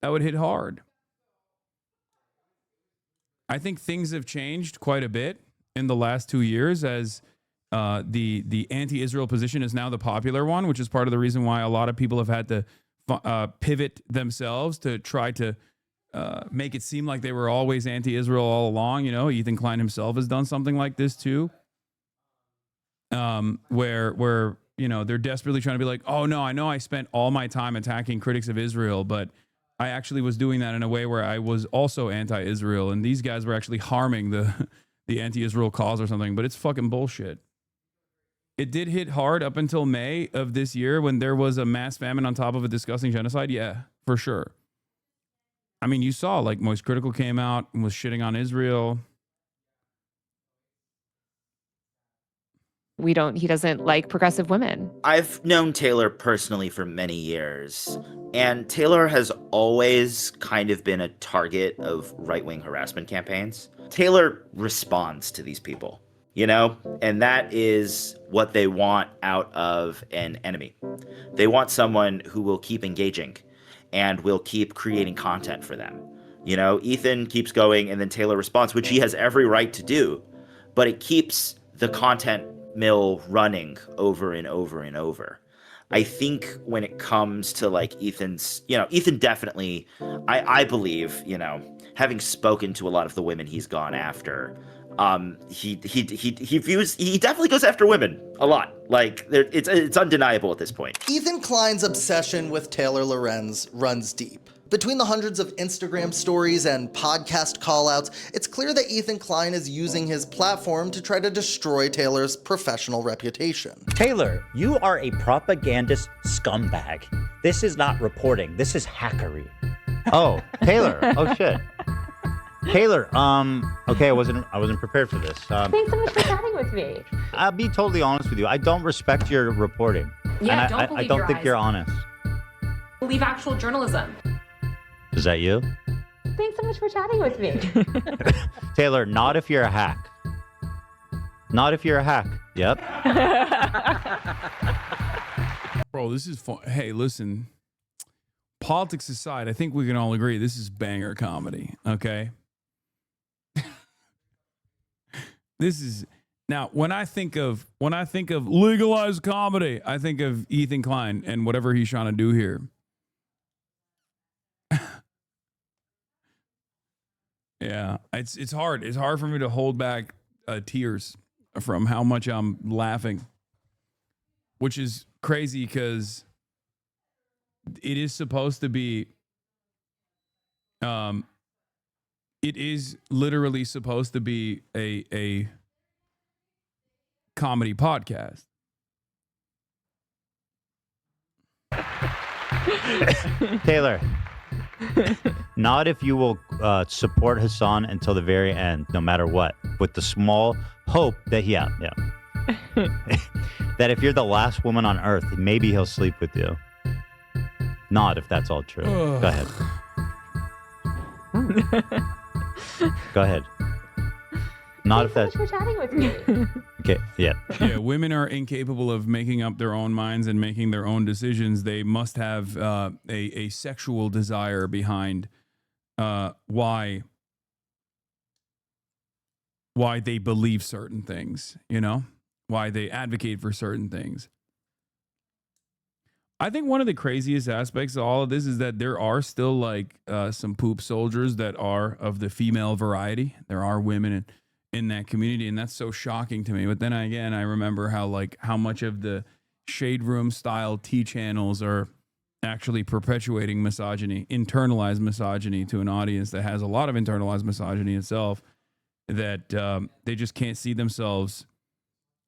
That would hit hard. I think things have changed quite a bit in the last 2 years, as the anti-Israel position is now the popular one, which is part of the reason why a lot of people have had to pivot themselves to try to make it seem like they were always anti-Israel all along. You know, Ethan Klein himself has done something like this too, where you know, they're desperately trying to be like, oh no, I know I spent all my time attacking critics of Israel, but I actually was doing that in a way where I was also anti-Israel, and these guys were actually harming the anti-Israel cause or something. But it's fucking bullshit. It did hit hard up until May of this year when there was a mass famine on top of a disgusting genocide. Yeah, for sure. I mean, you saw like Moist Critical came out and was shitting on Israel.
He doesn't like progressive women.
I've known Taylor personally for many years, and Taylor has always kind of been a target of right-wing harassment campaigns. Taylor responds to these people, you know, and that is what they want out of an enemy. They want someone who will keep engaging and will keep creating content for them. You know, Ethan keeps going and then Taylor responds, which he has every right to do, but it keeps the content mill running over and over and over. I think when it comes to like Ethan's, you know, Ethan definitely, I believe, you know, having spoken to a lot of the women he's gone after, he definitely goes after women a lot. Like it's undeniable at this point.
Ethan Klein's obsession with Taylor Lorenz runs deep. Between the hundreds of Instagram stories and podcast callouts, it's clear that Ethan Klein is using his platform to try to destroy Taylor's professional reputation.
Taylor, you are a propagandist scumbag. This is not reporting, this is hackery.
Oh, Taylor. Oh shit. Taylor, okay, I wasn't prepared for this.
Thanks so much for chatting with me.
I'll be totally honest with you. I don't respect your reporting.
Yeah,
and
don't
I
believe
don't
your
think
eyes.
you're honest.
Believe actual journalism.
Is that you?
Thanks so much for chatting with me.
Taylor, not if you're a hack. Not if you're a hack. Yep.
Bro, this is fun. Hey, listen. Politics aside, I think we can all agree this is banger comedy, okay? This is now when I think of legalized comedy, I think of Ethan Klein and whatever he's trying to do here. Yeah, it's hard. It's hard for me to hold back tears from how much I'm laughing, which is crazy because it is supposed to be. It is literally supposed to be a comedy podcast.
Taylor, not if you will support Hasan until the very end, no matter what, with the small hope that that if you're the last woman on earth, maybe he'll sleep with you. Not if that's all true. Go ahead. Go ahead. Not if that's.
Thanks so much for chatting with me.
Okay. Yeah.
Yeah. Women are incapable of making up their own minds and making their own decisions. They must have a sexual desire behind why they believe certain things. You know, why they advocate for certain things. I think one of the craziest aspects of all of this is that there are still like some poop soldiers that are of the female variety. There are women in that community, and that's so shocking to me. But then again, I remember how much of the shade room style T channels are actually perpetuating misogyny, internalized misogyny to an audience that has a lot of internalized misogyny itself, that they just can't see themselves.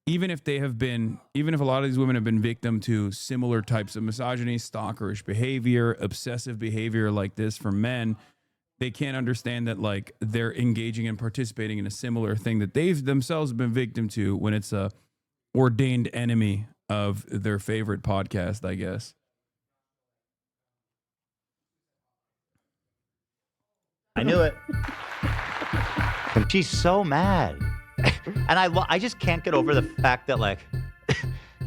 Even if a lot of these women have been victim to similar types of misogyny, stalkerish behavior, obsessive behavior like this from men, they can't understand that like they're engaging and participating in a similar thing that they've themselves been victim to when it's a ordained enemy of their favorite podcast, I guess.
I knew it. She's so mad. And I just can't get over the fact that like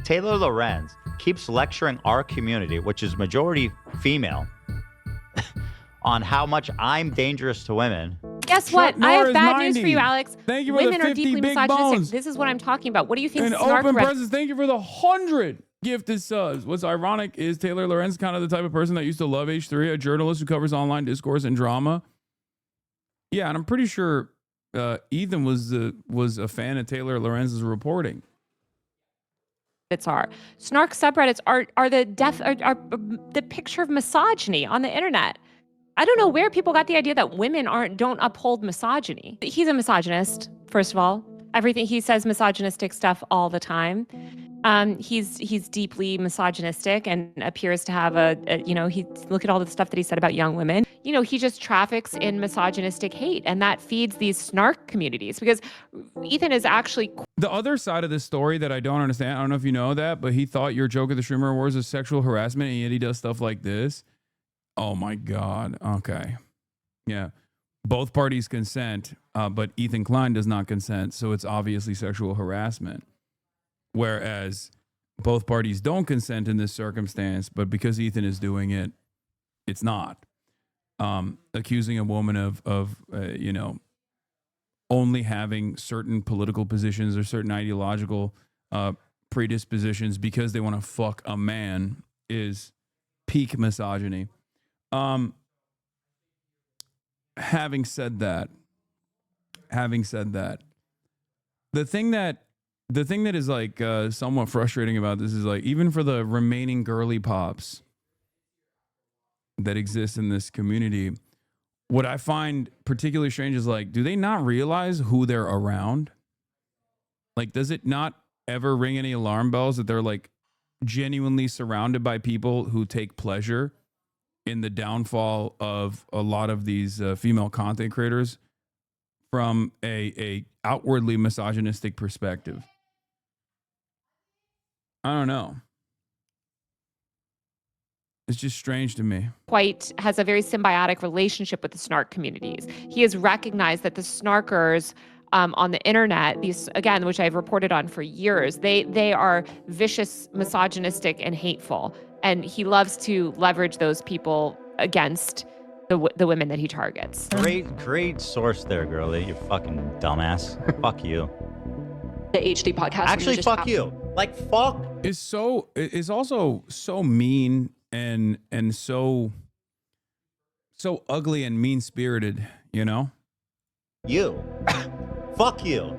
Taylor Lorenz keeps lecturing our community, which is majority female, on how much I'm dangerous to women.
Guess what? I have bad news for you, Alex.
Thank you for
Women
the
are
50
deeply
big
misogynistic.
bones.
This is what I'm talking about. What do you think?
And
Snark
open
Rep-
presents, thank you for the 100 gifted subs. What's ironic is Taylor Lorenz kind of the type of person that used to love H3, a journalist who covers online discourse and drama. Yeah, and I'm pretty sure Ethan was a fan of Taylor Lorenz's reporting.
are. Snark subreddits are the picture of misogyny on the internet. I don't know where people got the idea that women don't uphold misogyny. He's a misogynist, first of all. everything. He says misogynistic stuff all the time. He's deeply misogynistic and appears to have he look at all the stuff that he said about young women. He just traffics in misogynistic hate, and that feeds these snark communities because Ethan is actually
The other side of this story that I don't understand, I don't know if you know that, but he thought your joke at the Streamer Awards was sexual harassment, and yet he does stuff like this. Oh my God. Okay. Yeah. Both parties consent, but Ethan Klein does not consent, so it's obviously sexual harassment. Whereas both parties don't consent in this circumstance, but because Ethan is doing it, it's not. Accusing a woman of only having certain political positions or certain ideological predispositions because they want to fuck a man is peak misogyny. Having said that, the thing that is like somewhat frustrating about this is like, even for the remaining girly pops that exist in this community, what I find particularly strange is like, do they not realize who they're around? Like, does it not ever ring any alarm bells that they're like genuinely surrounded by people who take pleasure in the downfall of a lot of these female content creators from a outwardly misogynistic perspective? I don't know. It's just strange to me.
has a very symbiotic relationship with the snark communities. He has recognized that the snarkers on the internet, these, again, which I've reported on for years, they are vicious, misogynistic, and hateful. And he loves to leverage those people against the women that he targets.
Great source there, girlie. You fucking dumbass. Fuck you.
The HD podcast.
Actually, fuck you. Like, fuck.
Is also so mean and so ugly and mean-spirited,
You. Fuck you.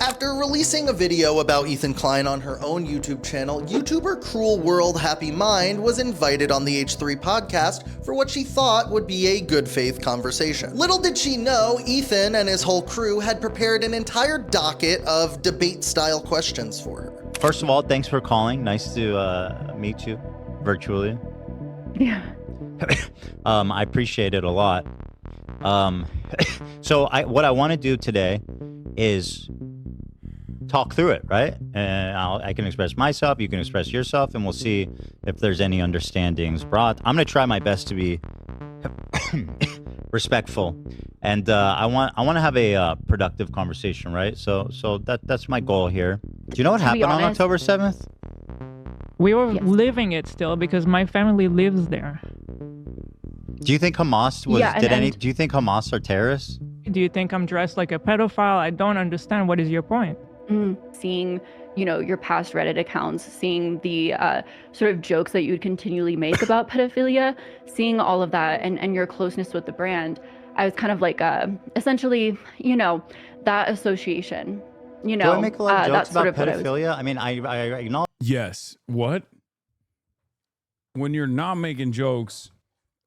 After releasing a video about Ethan Klein on her own YouTube channel, YouTuber Cruel World Happy Mind was invited on the H3 podcast for what she thought would be a good faith conversation. Little did she know, Ethan and his whole crew had prepared an entire docket of debate-style questions for her.
First of all, thanks for calling. Nice to meet you virtually.
Yeah.
I appreciate it a lot. So what I want to do today is talk through it, right? And I can express myself, you can express yourself, and we'll see if there's any understandings brought. I'm going to try my best to be respectful, and I want to have a productive conversation, right? So that's my goal here. Do you know what happened on October 7th?
We were living it still because my family lives there.
Do you think Hamas was? Do you think Hamas are terrorists?
Do you think I'm dressed like a pedophile? I don't understand. What is your point?
Seeing, your past Reddit accounts, seeing the sort of jokes that you would continually make about pedophilia, seeing all of that and your closeness with the brand, I was kind of like, essentially, that association. Do
I make a lot of jokes about pedophilia? I mean, I acknowledge.
Yes. What? When you're not making jokes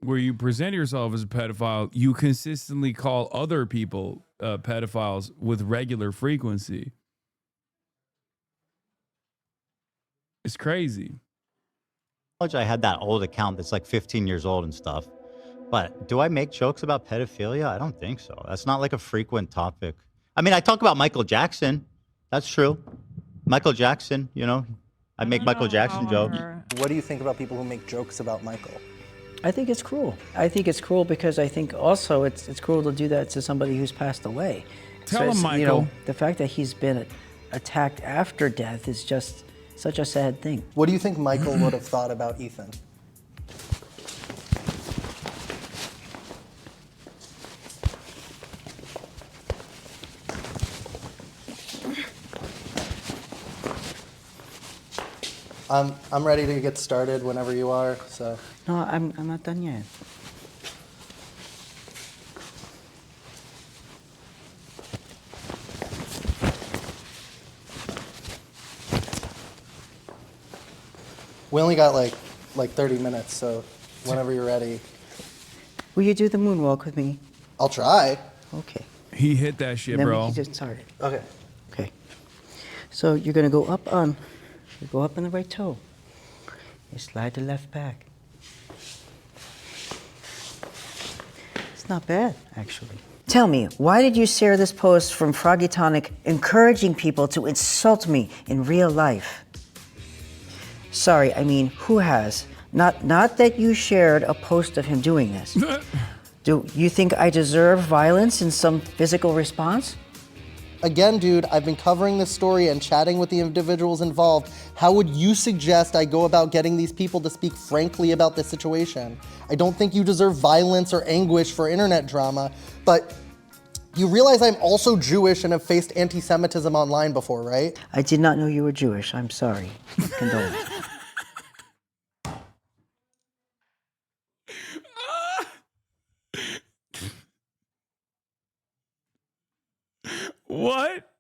where you present yourself as a pedophile, you consistently call other people pedophiles with regular frequency. It's crazy.
I had that old account that's like 15 years old and stuff. But do I make jokes about pedophilia? I don't think so. That's not like a frequent topic. I mean, I talk about Michael Jackson. That's true. Michael Jackson, I make Michael Jackson jokes.
What do you think about people who make jokes about Michael?
I think it's cruel. I think it's cruel because I think also it's cruel to do that to somebody who's passed away.
Tell him, Michael.
The fact that he's been attacked after death is just such a sad thing.
What do you think Michael would have thought about Ethan? I'm ready to get started whenever you are, so.
No, I'm not done yet.
We only got like 30 minutes, so whenever you're ready.
Will you do the moonwalk with me?
I'll try.
Okay.
He hit that shit,
Then
bro.
he just started. Okay. Okay. So you're gonna go up on the right toe. You slide the left back. It's not bad, actually. Tell me, why did you share this post from Froggy Tonic encouraging people to insult me in real life? Sorry, I mean, who has? Not that you shared a post of him doing this. Do you think I deserve violence in some physical response?
Again, dude, I've been covering this story and chatting with the individuals involved. How would you suggest I go about getting these people to speak frankly about this situation? I don't think you deserve violence or anguish for internet drama, but you realize I'm also Jewish and have faced anti-Semitism online before, right?
I did not know you were Jewish. I'm sorry. Condolences.
What?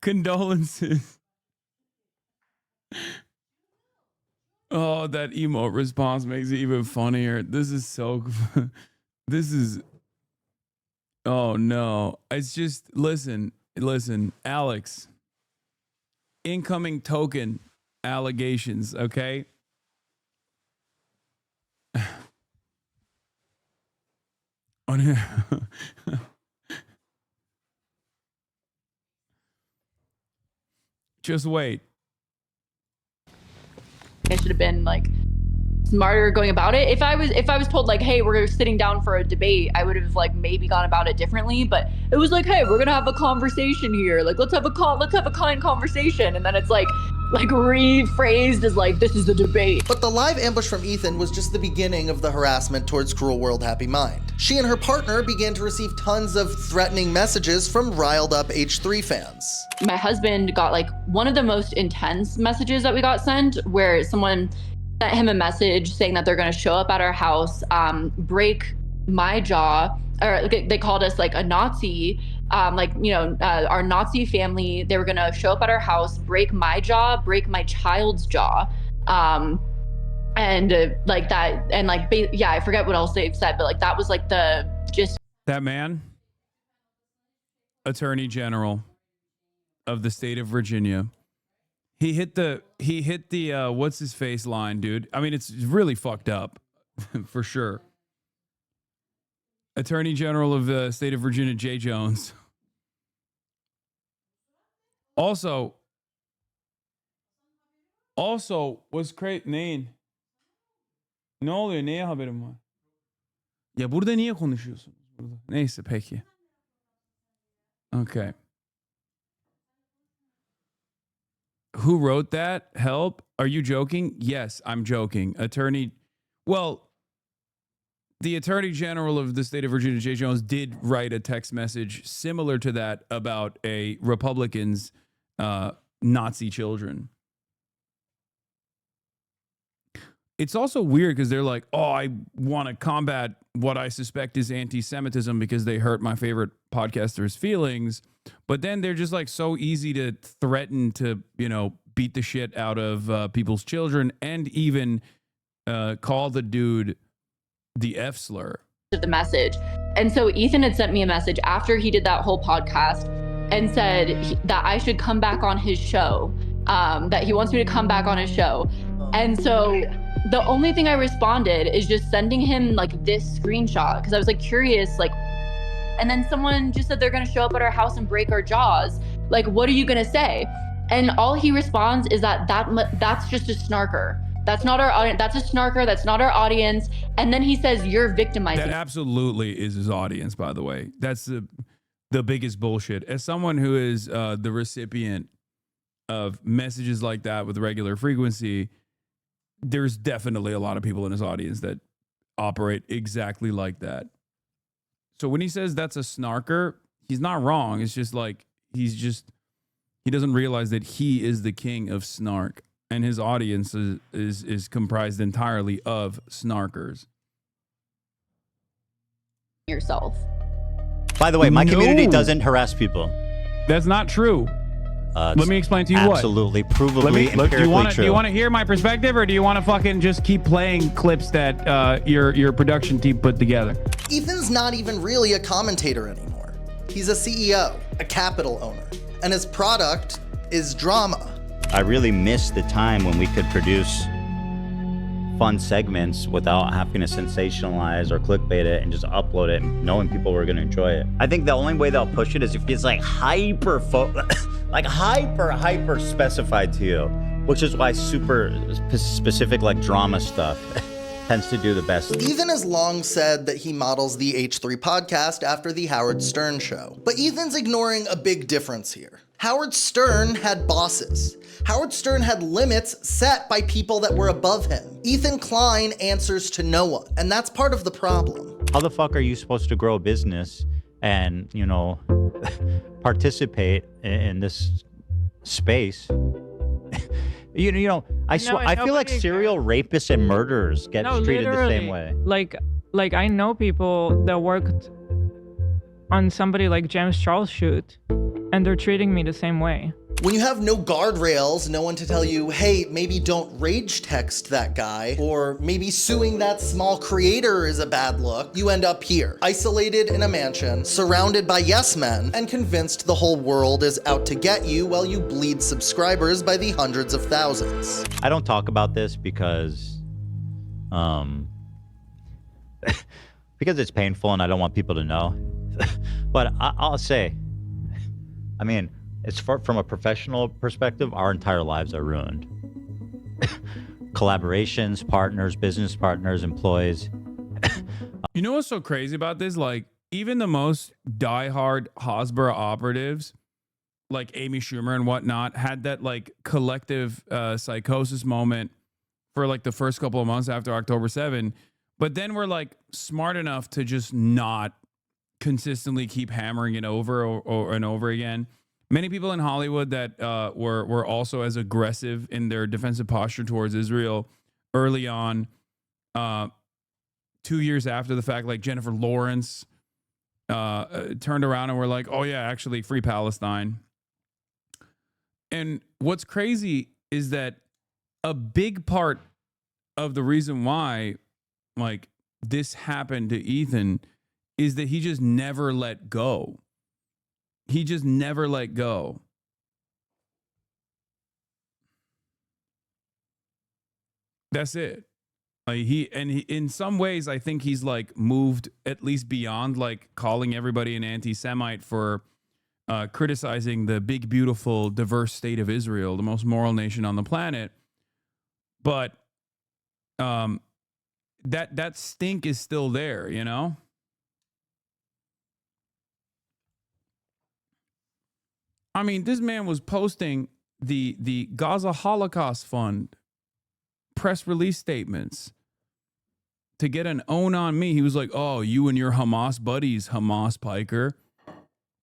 Condolences. Oh, that emote response makes it even funnier. This is so. This is. Oh no! It's just listen, Alex. Incoming token allegations. Okay. Just wait.
I should have been like smarter going about it. If I was told like, hey, we're sitting down for a debate, I would have like maybe gone about it differently. But it was like, hey, we're gonna have a conversation here. Like let's have a kind conversation. And then it's like rephrased as like this is the debate.
But the live ambush from Ethan was just the beginning of the harassment towards Cruel World Happy Mind. She and her partner began to receive tons of threatening messages from riled up H3 fans.
My husband got like one of the most intense messages that we got sent, where someone sent him a message saying that they're going to show up at our house, break my jaw, or they called us like a Nazi, our Nazi family. They were going to show up at our house, break my jaw, break my child's jaw. Like that, and like, yeah, I forget what else they've said, but like that was like the gist.
That man, Attorney General of the state of Virginia, he hit the what's his face line, dude. I mean, it's really fucked up, for sure. Attorney General of the state of Virginia, Jay Jones. Also, what's great name? Ne oluyor? Neye haberim var? Ya burada niye konuşuyorsunuz? Neyse peki. Okay. Who wrote that? Help? Are you joking? Yes, I'm joking. The Attorney General of the state of Virginia, Jay Jones, did write a text message similar to that about a Republican's Nazi children. It's also weird because they're like, oh, I want to combat what I suspect is anti-Semitism because they hurt my favorite podcaster's feelings. But then they're just like so easy to threaten to, beat the shit out of people's children and even call the dude the F slur.
The message. And so Ethan had sent me a message after he did that whole podcast and said that I should come back on his show, that he wants me to come back on his show. And so the only thing I responded is just sending him like this screenshot because I was like curious, like, and then someone just said they're going to show up at our house and break our jaws. Like, what are you going to say? And all he responds is that's just a snarker. That's not our audience. That's a snarker. That's not our audience. And then he says, you're victimizing.
That absolutely is his audience, by the way. That's the biggest bullshit. As someone who is the recipient of messages like that with regular frequency, there's definitely a lot of people in his audience that operate exactly like that. So when he says that's a snarker, he's not wrong. It's just like he doesn't realize that he is the king of snark. And his audience is comprised entirely of snarkers.
Yourself.
By the way, my community doesn't harass people.
That's not true. Let me explain to you
absolutely, provably, empirically true.
Do you want to hear my perspective, or do you want to fucking just keep playing clips that your production team put together?
Ethan's not even really a commentator anymore. He's a CEO, a capital owner, and his product is drama.
I really miss the time when we could produce fun segments without having to sensationalize or clickbait it and just upload it and knowing people were going to enjoy it. I think the only way they'll push it is if it's like hyper specified to you, which is why super specific like drama stuff tends to do the best.
Ethan has long said that he models the H3 podcast after the Howard Stern show. But Ethan's ignoring a big difference here. Howard Stern had bosses. Howard Stern had limits set by people that were above him. Ethan Klein answers to no one, and that's part of the problem.
How the fuck are you supposed to grow a business and, you know, participate in this space? I feel like serial rapists and murderers get treated the same way.
Like I know people that worked on somebody like James Charles' shoot, and they're treating me the same way.
When you have no guardrails, no one to tell you, hey, maybe don't rage text that guy, or maybe suing that small creator is a bad look, you end up here, isolated in a mansion, surrounded by yes men, and convinced the whole world is out to get you while you bleed subscribers by the hundreds of thousands.
I don't talk about this because it's painful and I don't want people to know. But I'll say, I mean, it's from a professional perspective, our entire lives are ruined. Collaborations, partners, business partners, employees.
You know what's so crazy about this? Like, even the most diehard Hasbro operatives, like Amy Schumer and whatnot, had that like collective psychosis moment for like the first couple of months after October 7. But then we're like smart enough to just not consistently keep hammering it over and over again. Many people in Hollywood that were also as aggressive in their defensive posture towards Israel early on, 2 years after the fact, like Jennifer Lawrence, turned around and were like, oh yeah, actually free Palestine. And what's crazy is that a big part of the reason why like this happened to Ethan is that he just never let go. He just never let go. That's it. Like he in some ways, I think he's like moved at least beyond like calling everybody an anti-Semite for criticizing the big, beautiful, diverse state of Israel, the most moral nation on the planet. But that stink is still there, you know? I mean, this man was posting the Gaza Holocaust Fund press release statements to get an own on me. He was like, oh, you and your Hamas buddies, Hamas Piker.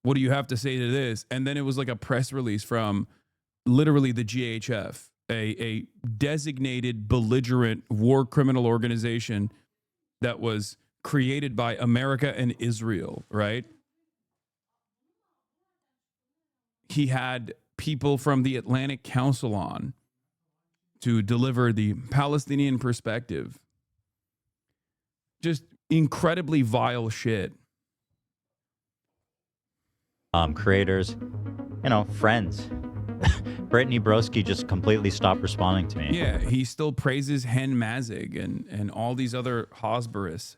What do you have to say to this? And then it was like a press release from literally the GHF, a designated belligerent war criminal organization that was created by America and Israel, right? He had people from the Atlantic Council on to deliver the Palestinian perspective. Just incredibly vile shit.
Creators, you know, friends. Brittany Broski just completely stopped responding to me.
Yeah, he still praises Hen Mazig and all these other Hasbarists,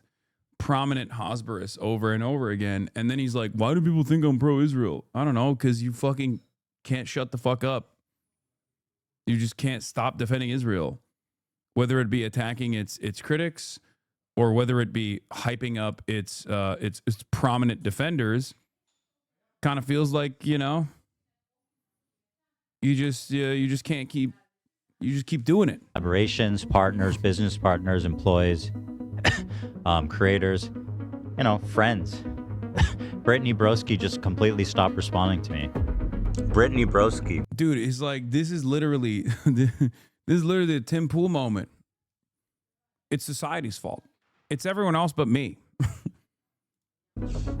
prominent Hasbarists over and over again. And then he's like, why do people think I'm pro-Israel? I don't know, because you fucking can't shut the fuck up. You just can't stop defending Israel, whether it be attacking its critics or whether it be hyping up its prominent defenders. Kind of feels like, you know, you just can't keep, you just keep doing it.
Collaborations, partners, business partners, employees, creators, you know, friends. Brittany Broski just completely stopped responding to me. Brittany Broski.
Dude, it's like, this is literally the Tim Pool moment. It's society's fault. It's everyone else but me.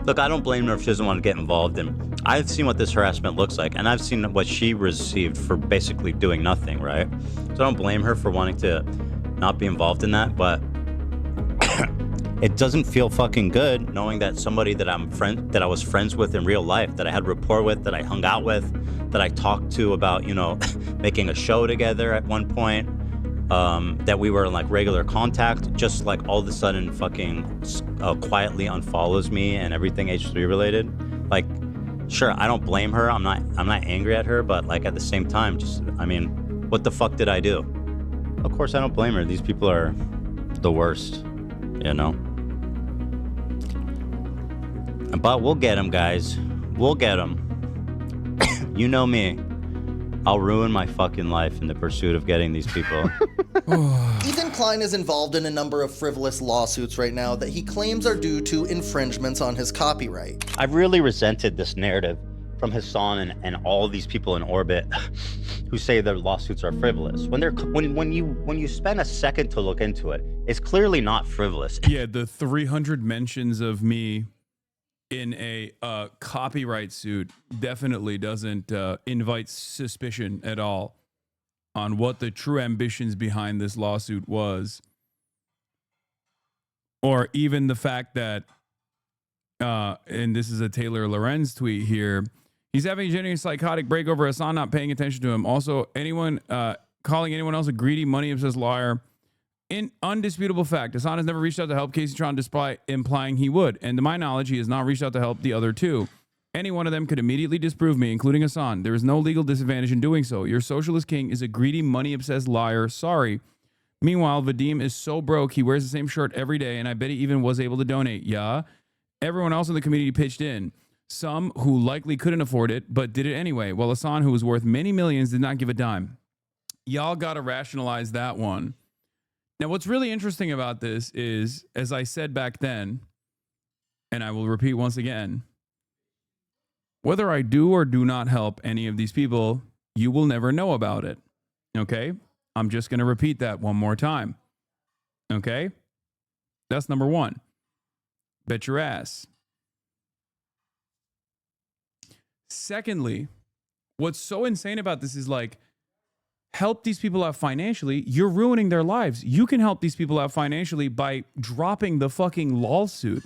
Look, I don't blame her if she doesn't want to get involved in. I've seen what this harassment looks like, and I've seen what she received for basically doing nothing, right? So I don't blame her for wanting to not be involved in that, but
it doesn't feel fucking good knowing that somebody that I was friends with in real life, that I had rapport with, that I hung out with, that I talked to about, you know, making a show together at one point, that we were in like regular contact, just like all of a sudden fucking quietly unfollows me and everything H3 related. Like, sure, I don't blame her. I'm not angry at her, but like at the same time, just, I mean, what the fuck did I do? Of course I don't blame her. These people are the worst, you know? But we'll get them, guys. We'll get them. You know me. I'll ruin my fucking life in the pursuit of getting these people.
Ethan Klein is involved in a number of frivolous lawsuits right now that he claims are due to infringements on his copyright.
I've really resented this narrative from Hasan and all of these people in orbit who say their lawsuits are frivolous. When you spend a second to look into it, it's clearly not frivolous.
Yeah, the 300 mentions of me in a copyright suit definitely doesn't invite suspicion at all on what the true ambitions behind this lawsuit was, or even the fact that and this is a Taylor Lorenz tweet here, he's having a genuine psychotic break over Hasan not paying attention to him. Also, anyone calling anyone else a greedy, money-obsessed liar. In undisputable fact, Hasan has never reached out to help Casey Tron despite implying he would. And to my knowledge, he has not reached out to help the other two. Any one of them could immediately disprove me, including Hasan. There is no legal disadvantage in doing so. Your socialist king is a greedy, money-obsessed liar. Sorry. Meanwhile, Vadim is so broke, he wears the same shirt every day, and I bet he even was able to donate. Yeah. Everyone else in the community pitched in. Some who likely couldn't afford it, but did it anyway, while Hasan, who was worth many millions, did not give a dime. Y'all got to rationalize that one. Now, what's really interesting about this is, as I said back then, and I will repeat once again, whether I do or do not help any of these people, you will never know about it. Okay? I'm just going to repeat that one more time. Okay? That's number one. Bet your ass. Secondly, what's so insane about this is like, help these people out financially. You're ruining their lives. You can help these people out financially by dropping the fucking lawsuit.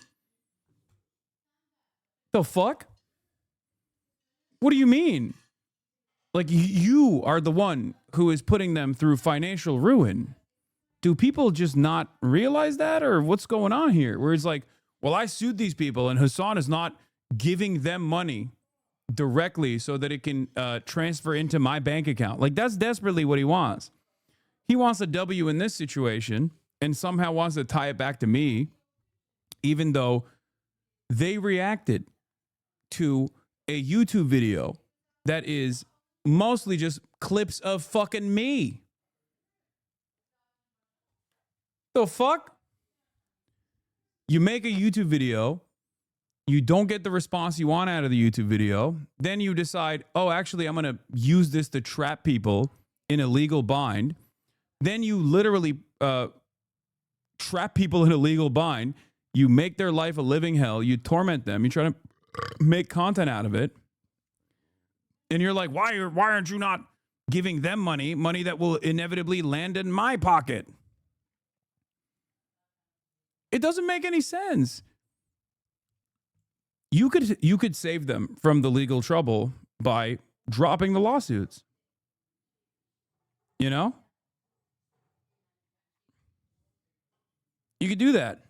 The fuck? What do you mean? Like, you are the one who is putting them through financial ruin. Do people just not realize that, or what's going on here? Where it's like, well, I sued these people and Hasan is not giving them money directly so that it can transfer into my bank account. Like, that's desperately what he wants. He wants a W in this situation and somehow wants to tie it back to me, even though they reacted to a YouTube video that is mostly just clips of fucking me. The fuck? You make a YouTube video, you don't get the response you want out of the YouTube video, then you decide, oh, actually, I'm going to use this to trap people in a legal bind. Then you literally trap people in a legal bind. You make their life a living hell. You torment them. You try to make content out of it. And you're like, why aren't you not giving them money that will inevitably land in my pocket? It doesn't make any sense. You could save them from the legal trouble by dropping the lawsuits. You know? You could do that.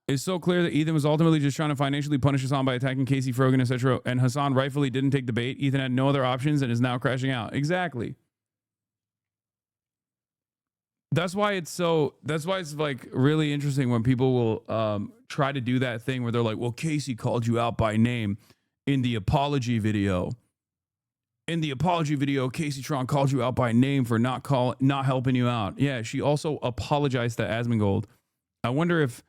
It's so clear that Ethan was ultimately just trying to financially punish Hasan by attacking Casey Frogan, etc. And Hasan rightfully didn't take the bait. Ethan had no other options and is now crashing out. Exactly. That's why it's like really interesting when people will try to do that thing where they're like, well, Casey called you out by name in the apology video. In the apology video, Casey Tron called you out by name for not helping you out. Yeah, she also apologized to Asmongold. I wonder if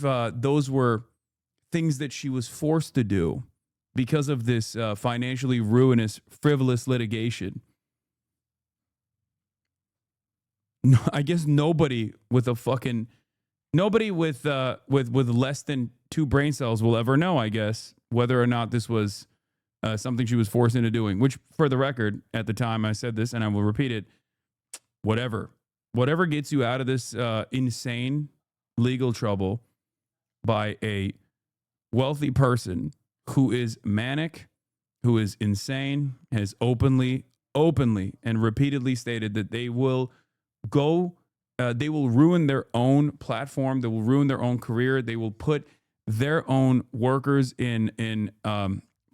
those were things that she was forced to do because of this financially ruinous, frivolous litigation. No, I guess nobody with less than 2 brain cells will ever know, I guess, whether or not this was something she was forced into doing, which, for the record, at the time I said this, and I will repeat it, whatever. whatever gets you out of this insane legal trouble by a wealthy person who is manic, who is insane, has openly and repeatedly stated that they will ruin their own platform, they will ruin their own career, they will put their own workers in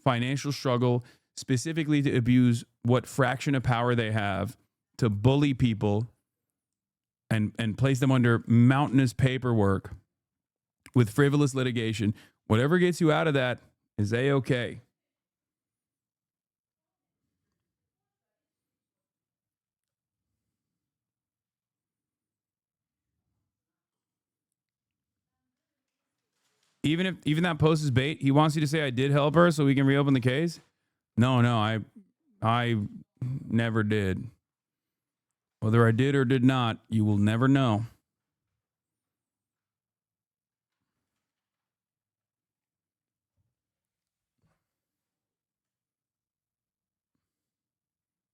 financial struggle, specifically to abuse what fraction of power they have to bully people and place them under mountainous paperwork with frivolous litigation. Whatever gets you out of that is A-okay. Even that post is bait. He wants you to say I did help her so we can reopen the case. No, I never did. Whether I did or did not, you will never know.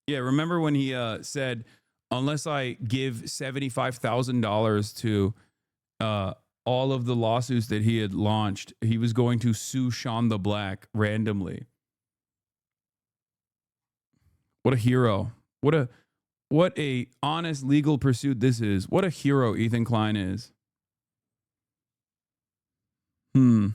Yeah, remember when he said, unless I give $75,000 to all of the lawsuits that he had launched, he was going to sue Sean the Black randomly. What a hero. What a honest legal pursuit this is. What a hero Ethan Klein is.
And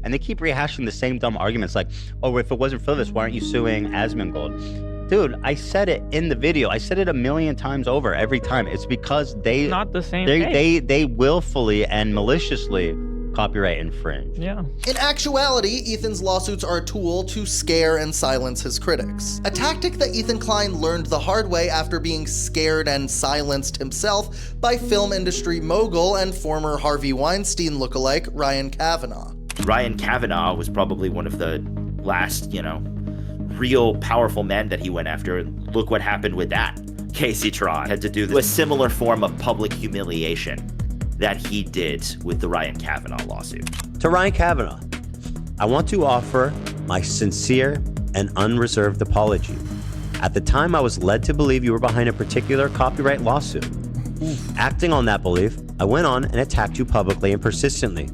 they keep rehashing the same dumb arguments like, oh, if it wasn't for this, why aren't you suing Asmongold? Dude, I said it in the video. I said it a million times over every time. It's because
not the same thing.
They willfully and maliciously copyright infringe.
Yeah.
In actuality, Ethan's lawsuits are a tool to scare and silence his critics. A tactic that Ethan Klein learned the hard way after being scared and silenced himself by film industry mogul and former Harvey Weinstein lookalike Ryan Kavanaugh.
Ryan Kavanaugh was probably one of the last, real powerful men that he went after. Look what happened with that. Casey Tron had to do a similar form of public humiliation that he did with the Ryan Kavanaugh lawsuit.
To Ryan Kavanaugh, I want to offer my sincere and unreserved apology. At the time, I was led to believe you were behind a particular copyright lawsuit. Acting on that belief, I went on and attacked you publicly and persistently.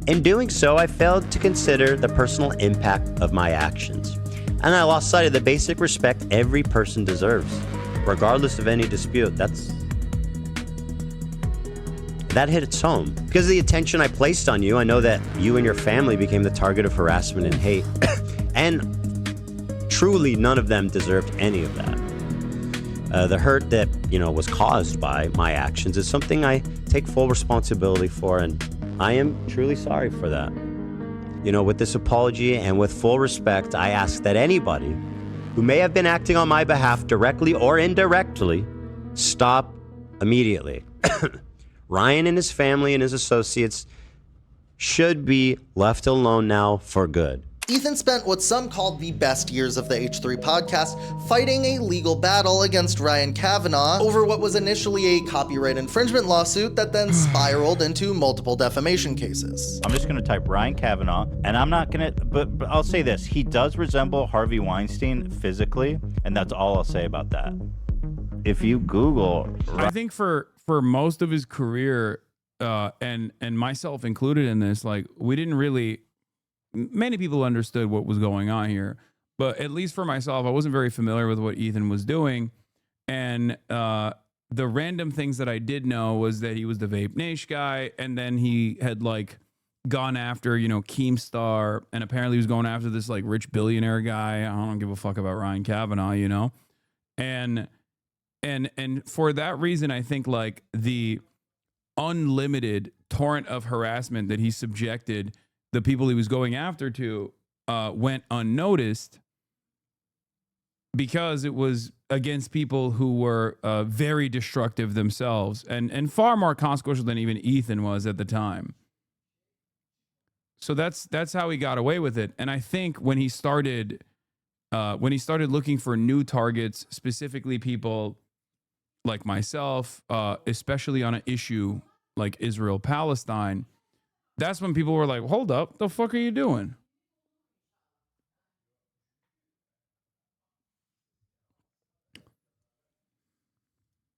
In doing so, I failed to consider the personal impact of my actions. And I lost sight of the basic respect every person deserves, regardless of any dispute. That hit its home. Because of the attention I placed on you, I know that you and your family became the target of harassment and hate. And truly, none of them deserved any of that. The hurt that, was caused by my actions is something I take full responsibility for, and I am truly sorry for that. With this apology and with full respect, I ask that anybody who may have been acting on my behalf directly or indirectly stop immediately. Ryan and his family and his associates should be left alone now for good.
Ethan spent what some called the best years of the H3 podcast fighting a legal battle against Ryan Kavanaugh over what was initially a copyright infringement lawsuit that then spiraled into multiple defamation cases.
I'm just going to type Ryan Kavanaugh, and I'm not going to, but I'll say this. He does resemble Harvey Weinstein physically, and that's all I'll say about that. If you Google...
I think for most of his career, and myself included in this, we didn't really... Many people understood what was going on here, but at least for myself, I wasn't very familiar with what Ethan was doing. And the random things that I did know was that he was the Vape Nation guy, and then he had gone after, Keemstar, and apparently he was going after this rich billionaire guy. I don't give a fuck about Ryan Kavanaugh, and for that reason, I think the unlimited torrent of harassment that he subjected the people he was going after to went unnoticed because it was against people who were very destructive themselves and far more consequential than even Ethan was at the time. So that's how he got away with it. And I think when he started looking for new targets, specifically people like myself, especially on an issue like Israel-Palestine, that's when people were like, hold up, the fuck are you doing?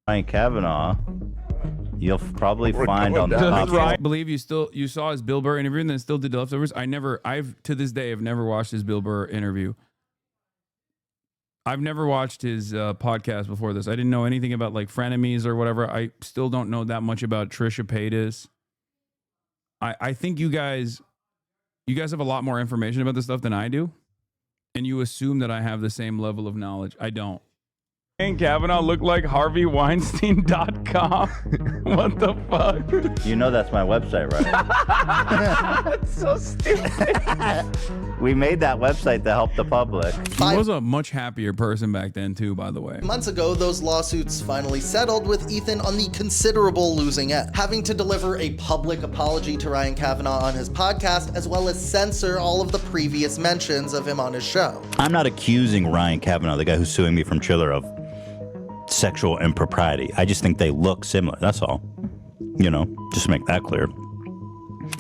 Ryan Kavanaugh, you'll probably find on the top.
I believe you saw his Bill Burr interview and then still did the leftovers. I've to this day have never watched his Bill Burr interview. I've never watched his podcast before this. I didn't know anything about like frenemies or whatever. I still don't know that much about Trisha Paytas. I think you guys have a lot more information about this stuff than I do, and you assume that I have the same level of knowledge. I don't. And Kavanaugh looked like HarveyWeinstein.com. What the fuck?
You know that's my website, right?
That's so stupid.
We made that website to help the public.
He was a much happier person back then, too, by the way.
Months ago, those lawsuits finally settled, with Ethan on the considerable losing end, having to deliver a public apology to Ryan Kavanaugh on his podcast, as well as censor all of the previous mentions of him on his show.
I'm not accusing Ryan Kavanaugh, the guy who's suing me from Chiller, of sexual impropriety. I just think they look similar. That's all. You know, just to make that clear.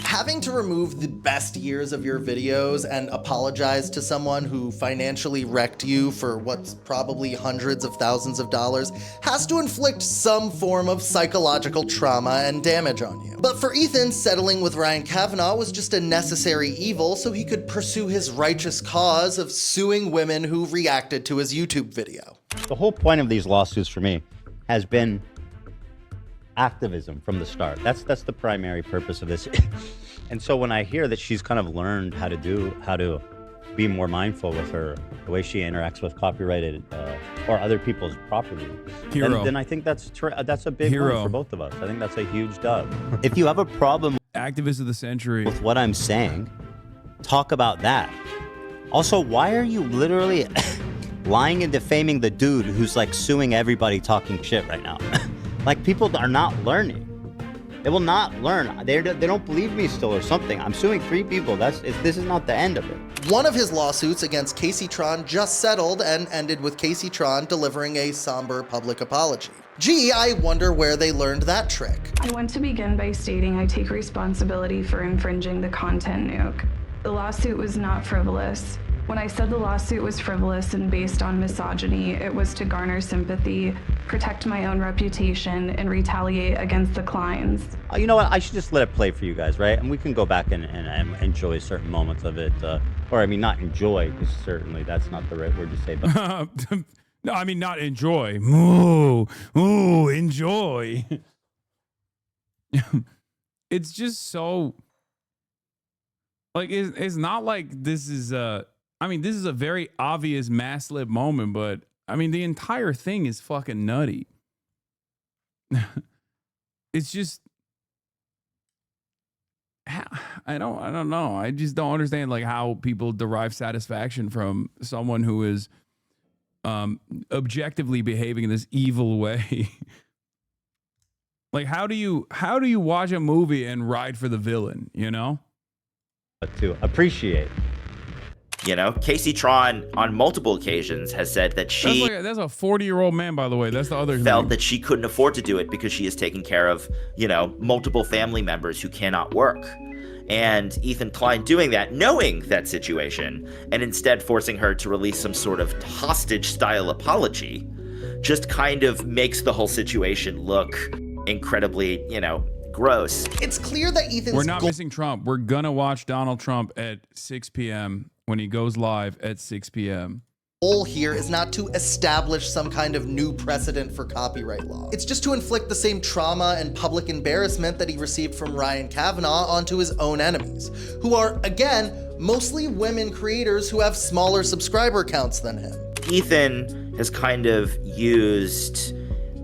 Having to remove the best years of your videos and apologize to someone who financially wrecked you for what's probably hundreds of thousands of dollars has to inflict some form of psychological trauma and damage on you. But for Ethan, settling with Ryan Kavanaugh was just a necessary evil so he could pursue his righteous cause of suing women who reacted to his YouTube video.
The whole point of these lawsuits for me has been activism from the start. That's the primary purpose of this. And so when I hear that she's kind of learned how to be more mindful with the way she interacts with copyrighted or other people's property, then I think that's a big one for both of us. I think that's a huge dub. If you have a problem,
activist of the century,
with what I'm saying, talk about that. Also, why are you literally lying and defaming the dude who's like suing everybody talking shit right now? Like, people are not learning. They will not learn. They don't believe me still or something. I'm suing 3 people. This is not the end of it.
One of his lawsuits against Casey Tron just settled and ended with Casey Tron delivering a somber public apology. Gee, I wonder where they learned that trick.
I want to begin by stating I take responsibility for infringing the content nuke. The lawsuit was not frivolous. When I said the lawsuit was frivolous and based on misogyny, it was to garner sympathy, protect my own reputation, and retaliate against the Kleins.
You know what? I should just let it play for you guys, right? And we can go back and enjoy certain moments of it. Or, I mean, not enjoy, because certainly that's not the right word to say. But
no, I mean, not enjoy. Ooh, enjoy. It's just so... Like, it's not like this is I mean, this is a very obvious maslip moment, but I mean, the entire thing is fucking nutty. It's just, I don't know. I just don't understand like how people derive satisfaction from someone who is objectively behaving in this evil way. Like, how do you watch a movie and ride for the villain, you know?
To appreciate.
You know, Casey Tron on multiple occasions has said that
that's a 40-year-old man, by the way. That's the other
felt
thing.
that she couldn't afford to do it because she is taking care of, you know, multiple family members who cannot work. And Ethan Klein doing that, knowing that situation, and instead forcing her to release some sort of hostage-style apology, just kind of makes the whole situation look incredibly, you know, gross.
It's clear that Ethan's
We're not missing Trump. We're gonna watch Donald Trump at 6 p.m. when he goes live at 6 p.m.
goal here is not to establish some kind of new precedent for copyright law. It's just to inflict the same trauma and public embarrassment that he received from Ryan Kavanaugh onto his own enemies, who are, again, mostly women creators who have smaller subscriber counts than him.
Ethan has kind of used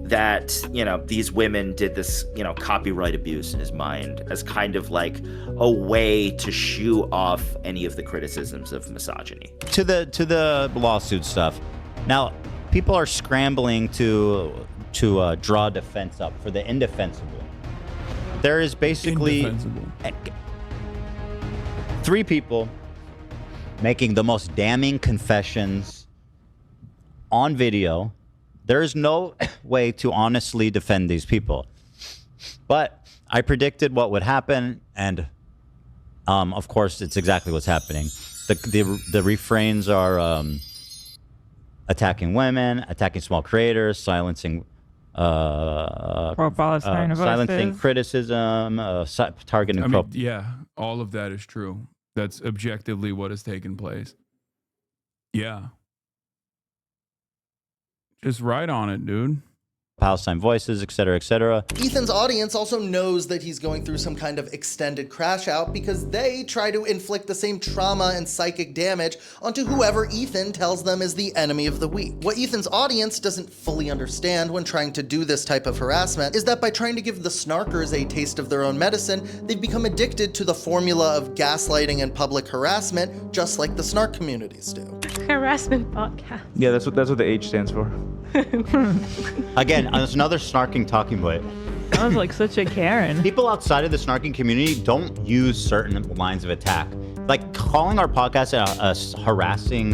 that, you know, these women did this, you know, copyright abuse in his mind as kind of like a way to shoo off any of the criticisms of misogyny.
To the lawsuit stuff. Now, people are scrambling to draw defense up for the indefensible. There is basically 3 people making the most damning confessions on video. There is no way to honestly defend these people. But I predicted what would happen, and of course, it's exactly what's happening. The refrains are attacking women, attacking small creators, silencing
Pro-Palestine
silencing
voices.
criticism, targeting
I
pro.
mean, yeah, all of that is true. That's objectively what has taken place. Yeah. Just right on it, dude.
Palestine voices, etc., etc.
Ethan's audience also knows that he's going through some kind of extended crash out because they try to inflict the same trauma and psychic damage onto whoever Ethan tells them is the enemy of the week. What Ethan's audience doesn't fully understand when trying to do this type of harassment is that by trying to give the snarkers a taste of their own medicine, they've become addicted to the formula of gaslighting and public harassment, just like the snark communities do.
Harassment podcast.
Yeah, that's what the H stands for.
Again, there's another snarking talking point.
Sounds like such a Karen.
People outside of the snarking community don't use certain lines of attack. Like calling our podcast a harassing,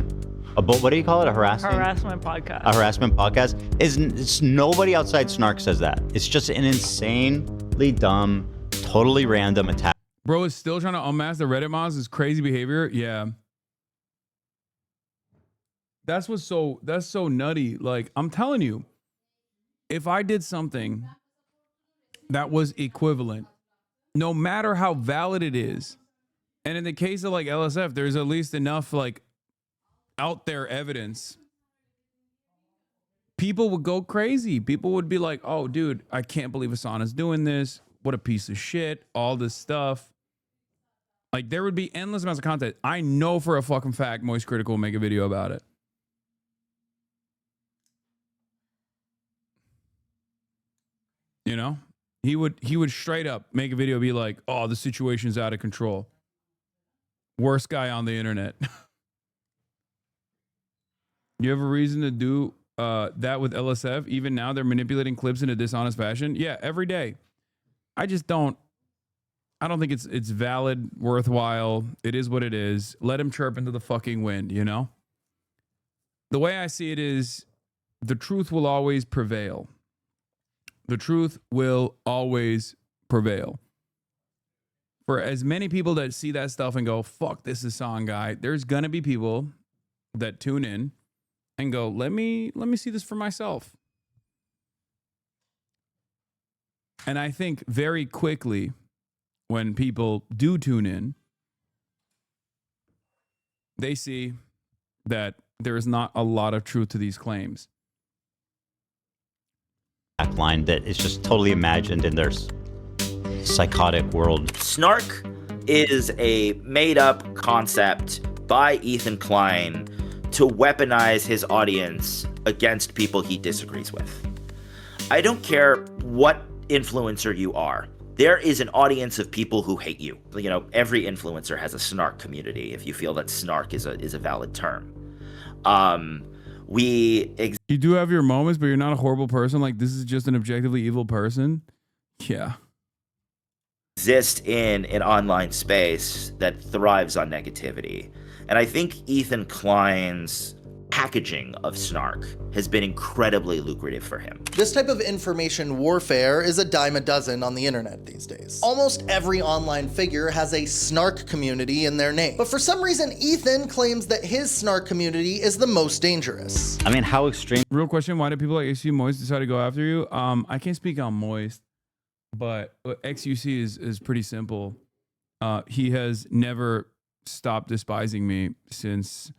what do you call it? A
Harassment podcast.
A harassment podcast it's nobody outside snark says that. It's just an insanely dumb, totally random attack.
Bro is still trying to unmask the Reddit mods. His crazy behavior. Yeah. That's so nutty. Like, I'm telling you, if I did something that was equivalent, no matter how valid it is, and in the case of like LSF, there's at least enough like out there evidence, people would go crazy. People would be like, oh, dude, I can't believe Hasan is doing this. What a piece of shit. All this stuff. Like, there would be endless amounts of content. I know for a fucking fact Moist Critical will make a video about it. You know, he would straight up make a video, be like, "Oh, the situation's out of control. Worst guy on the internet." You have a reason to do that with LSF? Even now, they're manipulating clips in a dishonest fashion. Yeah, every day. I don't think it's valid, worthwhile. It is what it is. Let him chirp into the fucking wind. You know. The way I see it is, the truth will always prevail. The truth will always prevail. For as many people that see that stuff and go, fuck this Hasan guy, there's going to be people that tune in and go, let me see this for myself. And I think very quickly when people do tune in, they see that there is not a lot of truth to these claims.
Line that is just totally imagined in their psychotic world.
Snark is a made-up concept by Ethan Klein to weaponize his audience against people he disagrees with. I don't care what influencer you are. There is an audience of people who hate you. You know, every influencer has a snark community, if you feel that snark is a valid term.
You do have your moments, but you're not a horrible person. Like, this is just an objectively evil person. Yeah.
Exist in an online space that thrives on negativity. And I think Ethan Klein's packaging of snark has been incredibly lucrative for him.
This type of information warfare is a dime a dozen on the internet these days. Almost every online figure has a snark community in their name. But for some reason, Ethan claims that his snark community is the most dangerous.
I mean, how extreme?
Real question, why do people like XUC Moist decide to go after you? I can't speak on Moist, but XUC is pretty simple. He has never stopped despising me since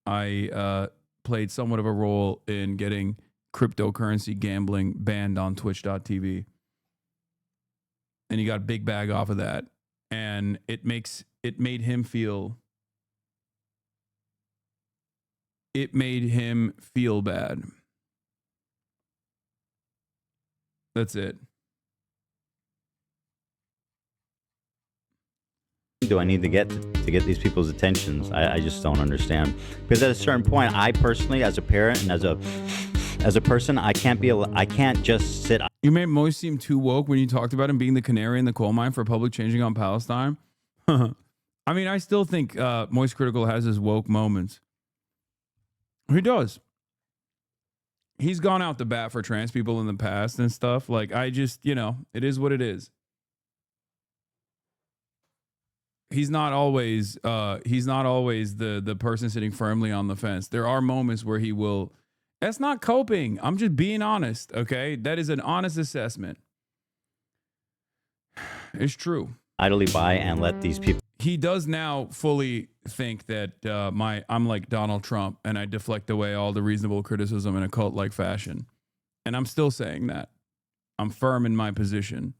I played somewhat of a role in getting cryptocurrency gambling banned on twitch.tv. And he got a big bag off of that. And it made him feel bad. That's it.
Do I need to get these people's attentions? I just don't understand. Because at a certain point, I personally, as a parent and as a person, I can't just sit.
You made Moist seem too woke when you talked about him being the canary in the coal mine for public changing on Palestine. I mean, I still think Moist Critical has his woke moments. He does. He's gone out the bat for trans people in the past and stuff. Like, I just, it is what it is. He's not always the person sitting firmly on the fence. There are moments where he will That's not coping. I'm just being honest, okay? That is an honest assessment. It's true.
Idly by and let these people.
He does now fully think that I'm like Donald Trump and I deflect away all the reasonable criticism in a cult-like fashion. And I'm still saying that. I'm firm in my position.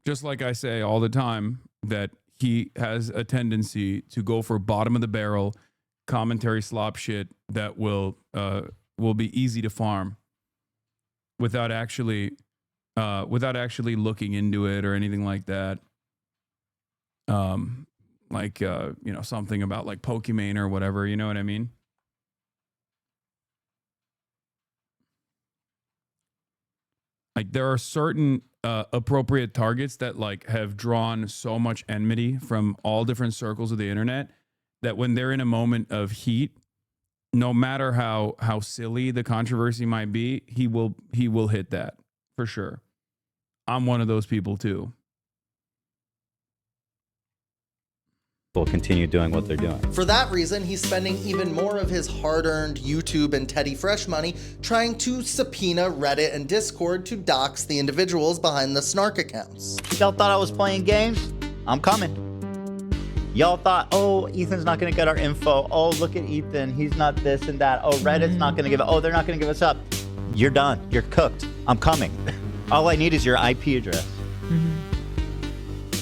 Just like I say all the time that he has a tendency to go for bottom of the barrel commentary slop shit that will be easy to farm without actually looking into it or anything like that. Something about like Pokemon or whatever, you know what I mean? Like there are certain appropriate targets that like have drawn so much enmity from all different circles of the internet that when they're in a moment of heat, no matter how silly the controversy might be, he will hit that for sure. I'm one of those people too.
Will continue doing what they're doing.
For that reason, he's spending even more of his hard-earned YouTube and Teddy Fresh money trying to subpoena Reddit and Discord to dox the individuals behind the snark accounts.
Y'all thought I was playing games? I'm coming. Y'all thought, oh, Ethan's not gonna get our info. Oh, look at Ethan, he's not this and that. Oh, Reddit's not gonna give it. Oh, they're not gonna give us up. You're done. You're cooked. I'm coming. All I need is your IP address.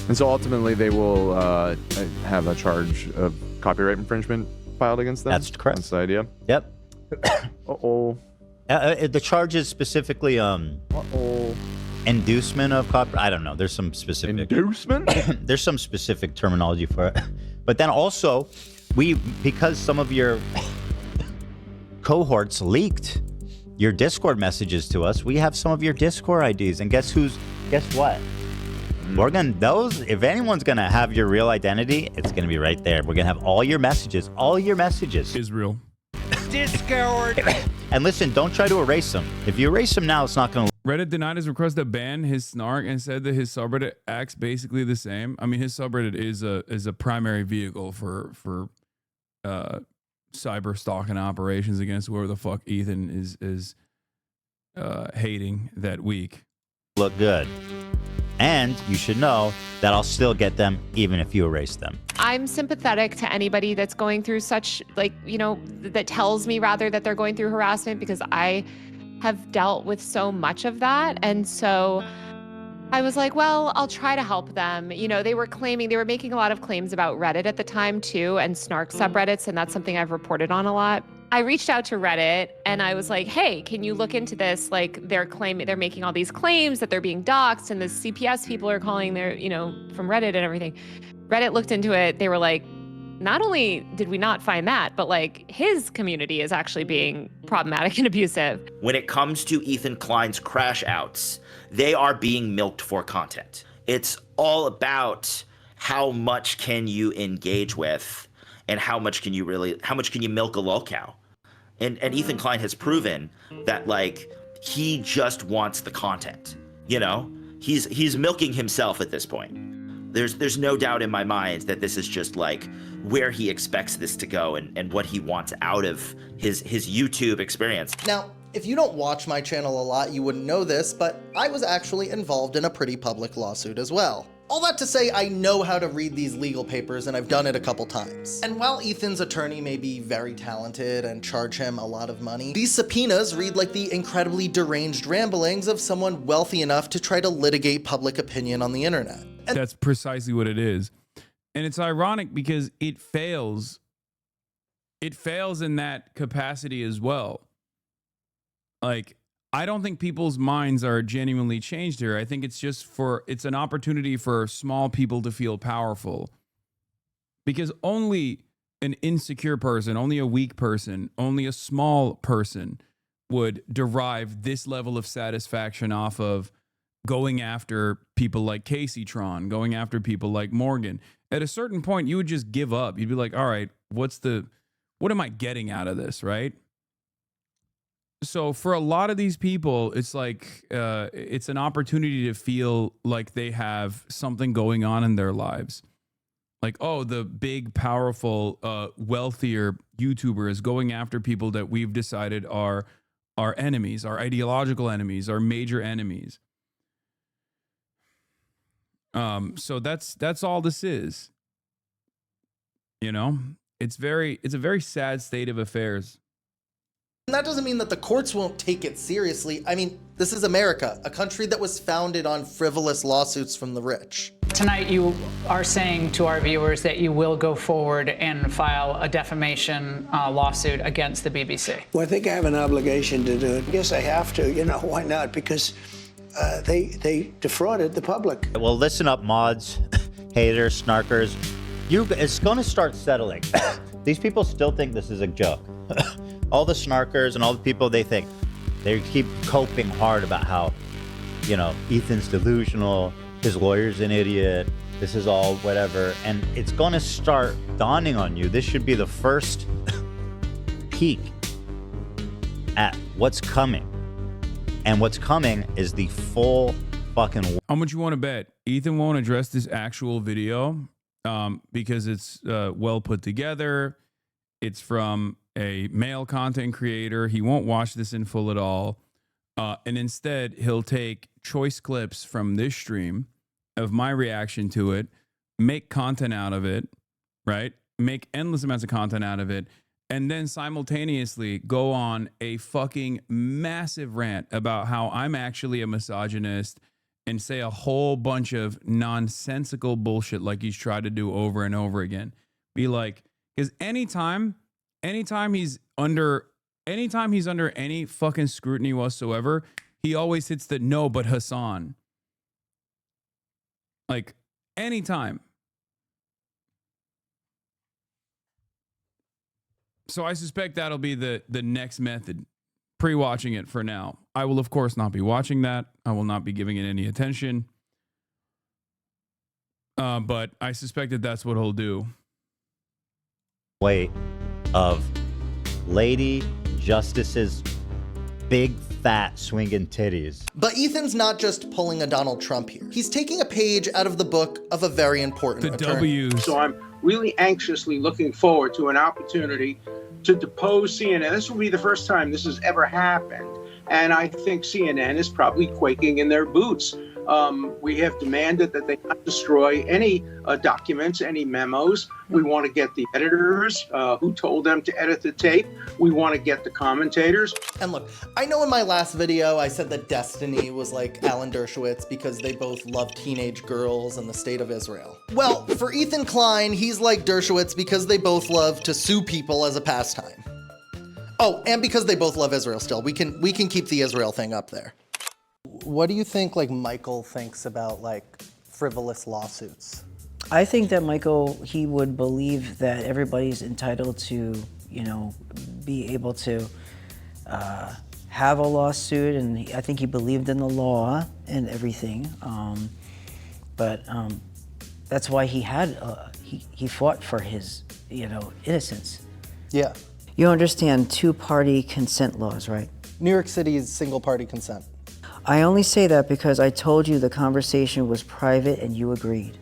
And so ultimately, they will have a charge of copyright infringement filed against them?
That's correct.
That's the idea?
Yep.
Uh-oh.
The charge is specifically inducement of copyright. I don't know. There's some specific...
Inducement?
There's some specific terminology for it. But then also, because some of your cohorts leaked your Discord messages to us, we have some of your Discord IDs. And guess what? We're gonna if anyone's gonna have your real identity, it's gonna be right there. We're gonna have all your messages.
Israel.
Discord. And listen, don't try to erase them. If you erase them now, it's not gonna.
Reddit denied his request to ban his snark and said that his subreddit acts basically the same. I mean, his subreddit is a primary vehicle for cyber stalking operations against whoever the fuck Ethan is hating that week.
Look good. And you should know that I'll still get them even if you erase them.
I'm sympathetic to anybody that's going through such, that tells me rather that they're going through harassment, because I have dealt with so much of that. And so I was like, well, I'll try to help them. They were making a lot of claims about Reddit at the time too, and snark subreddits. And that's something I've reported on a lot. I reached out to Reddit and I was like, hey, can you look into this? Like they're making all these claims that they're being doxxed, and the CPS people are calling their, from Reddit and everything. Reddit looked into it. They were like, not only did we not find that, but like his community is actually being problematic and abusive.
When it comes to Ethan Klein's crash outs, they are being milked for content. It's all about how much can you engage with and how much can you milk a lol cow. And Ethan Klein has proven that like he just wants the content. He's milking himself at this point. There's no doubt in my mind that this is just like where he expects this to go and what he wants out of his YouTube experience.
Now, if you don't watch my channel a lot, you wouldn't know this, but I was actually involved in a pretty public lawsuit as well. All that to say, I know how to read these legal papers, and I've done it a couple times. And while Ethan's attorney may be very talented and charge him a lot of money, these subpoenas read like the incredibly deranged ramblings of someone wealthy enough to try to litigate public opinion on the internet. And
that's precisely what it is. And it's ironic because it fails. It fails in that capacity as well. Like, I don't think people's minds are genuinely changed here. I think it's an opportunity for small people to feel powerful, because only an insecure person, only a weak person, only a small person would derive this level of satisfaction off of going after people like Casey Tron, going after people like Morgan. At a certain point, you would just give up. You'd be like, all right, what am I getting out of this, right? So for a lot of these people, it's like it's an opportunity to feel like they have something going on in their lives. Like, oh, the big, powerful, wealthier YouTuber is going after people that we've decided are our enemies, our ideological enemies, our major enemies. So that's all this is. You know, it's a very sad state of affairs.
And that doesn't mean that the courts won't take it seriously. I mean, this is America, a country that was founded on frivolous lawsuits from the rich.
Tonight, you are saying to our viewers that you will go forward and file a defamation lawsuit against the BBC.
Well, I think I have an obligation to do it. I guess I have to. You know, why not? Because they defrauded the public.
Well, listen up, mods, haters, snarkers. It's going to start settling. These people still think this is a joke. All the snarkers and all the people, they keep coping hard about how, you know, Ethan's delusional, his lawyer's an idiot, this is all whatever. And it's going to start dawning on you. This should be the first peek at what's coming. And what's coming is the full fucking...
How much you want to bet Ethan won't address this actual video because it's well put together. It's from a male content creator. He won't watch this in full at all. And instead, he'll take choice clips from this stream of my reaction to it, make content out of it, right? Make endless amounts of content out of it, and then simultaneously go on a fucking massive rant about how I'm actually a misogynist and say a whole bunch of nonsensical bullshit like he's tried to do over and over again. Be like, because anytime he's under any fucking scrutiny whatsoever, he always hits the no, but Hasan. Like, anytime. So I suspect that'll be the next method. Pre-watching it for now. I will, of course, not be watching that. I will not be giving it any attention. But I suspect that that's what he'll do.
Weight of Lady Justice's big fat swinging titties.
But Ethan's not just pulling a Donald Trump here. He's taking a page out of the book of a very important attorney.
W's.
So I'm really anxiously looking forward to an opportunity to depose CNN. This will be the first time this has ever happened. And I think CNN is probably quaking in their boots. We have demanded that they not destroy any documents, any memos. We want to get the editors who told them to edit the tape. We want to get the commentators.
And look, I know in my last video I said that Destiny was like Alan Dershowitz because they both love teenage girls and the state of Israel. Well, for Ethan Klein, he's like Dershowitz because they both love to sue people as a pastime. Oh, and because they both love Israel still. We can keep the Israel thing up there. What do you think like Michael thinks about like frivolous lawsuits?
I think that Michael, he would believe that everybody's entitled to, you know, be able to have a lawsuit, and I think he believed in the law and everything. But that's why he had he fought for his, you know, innocence.
Yeah.
You understand two-party consent laws, right?
New York City's single-party consent.
I only say that because I told you the conversation was private and you agreed.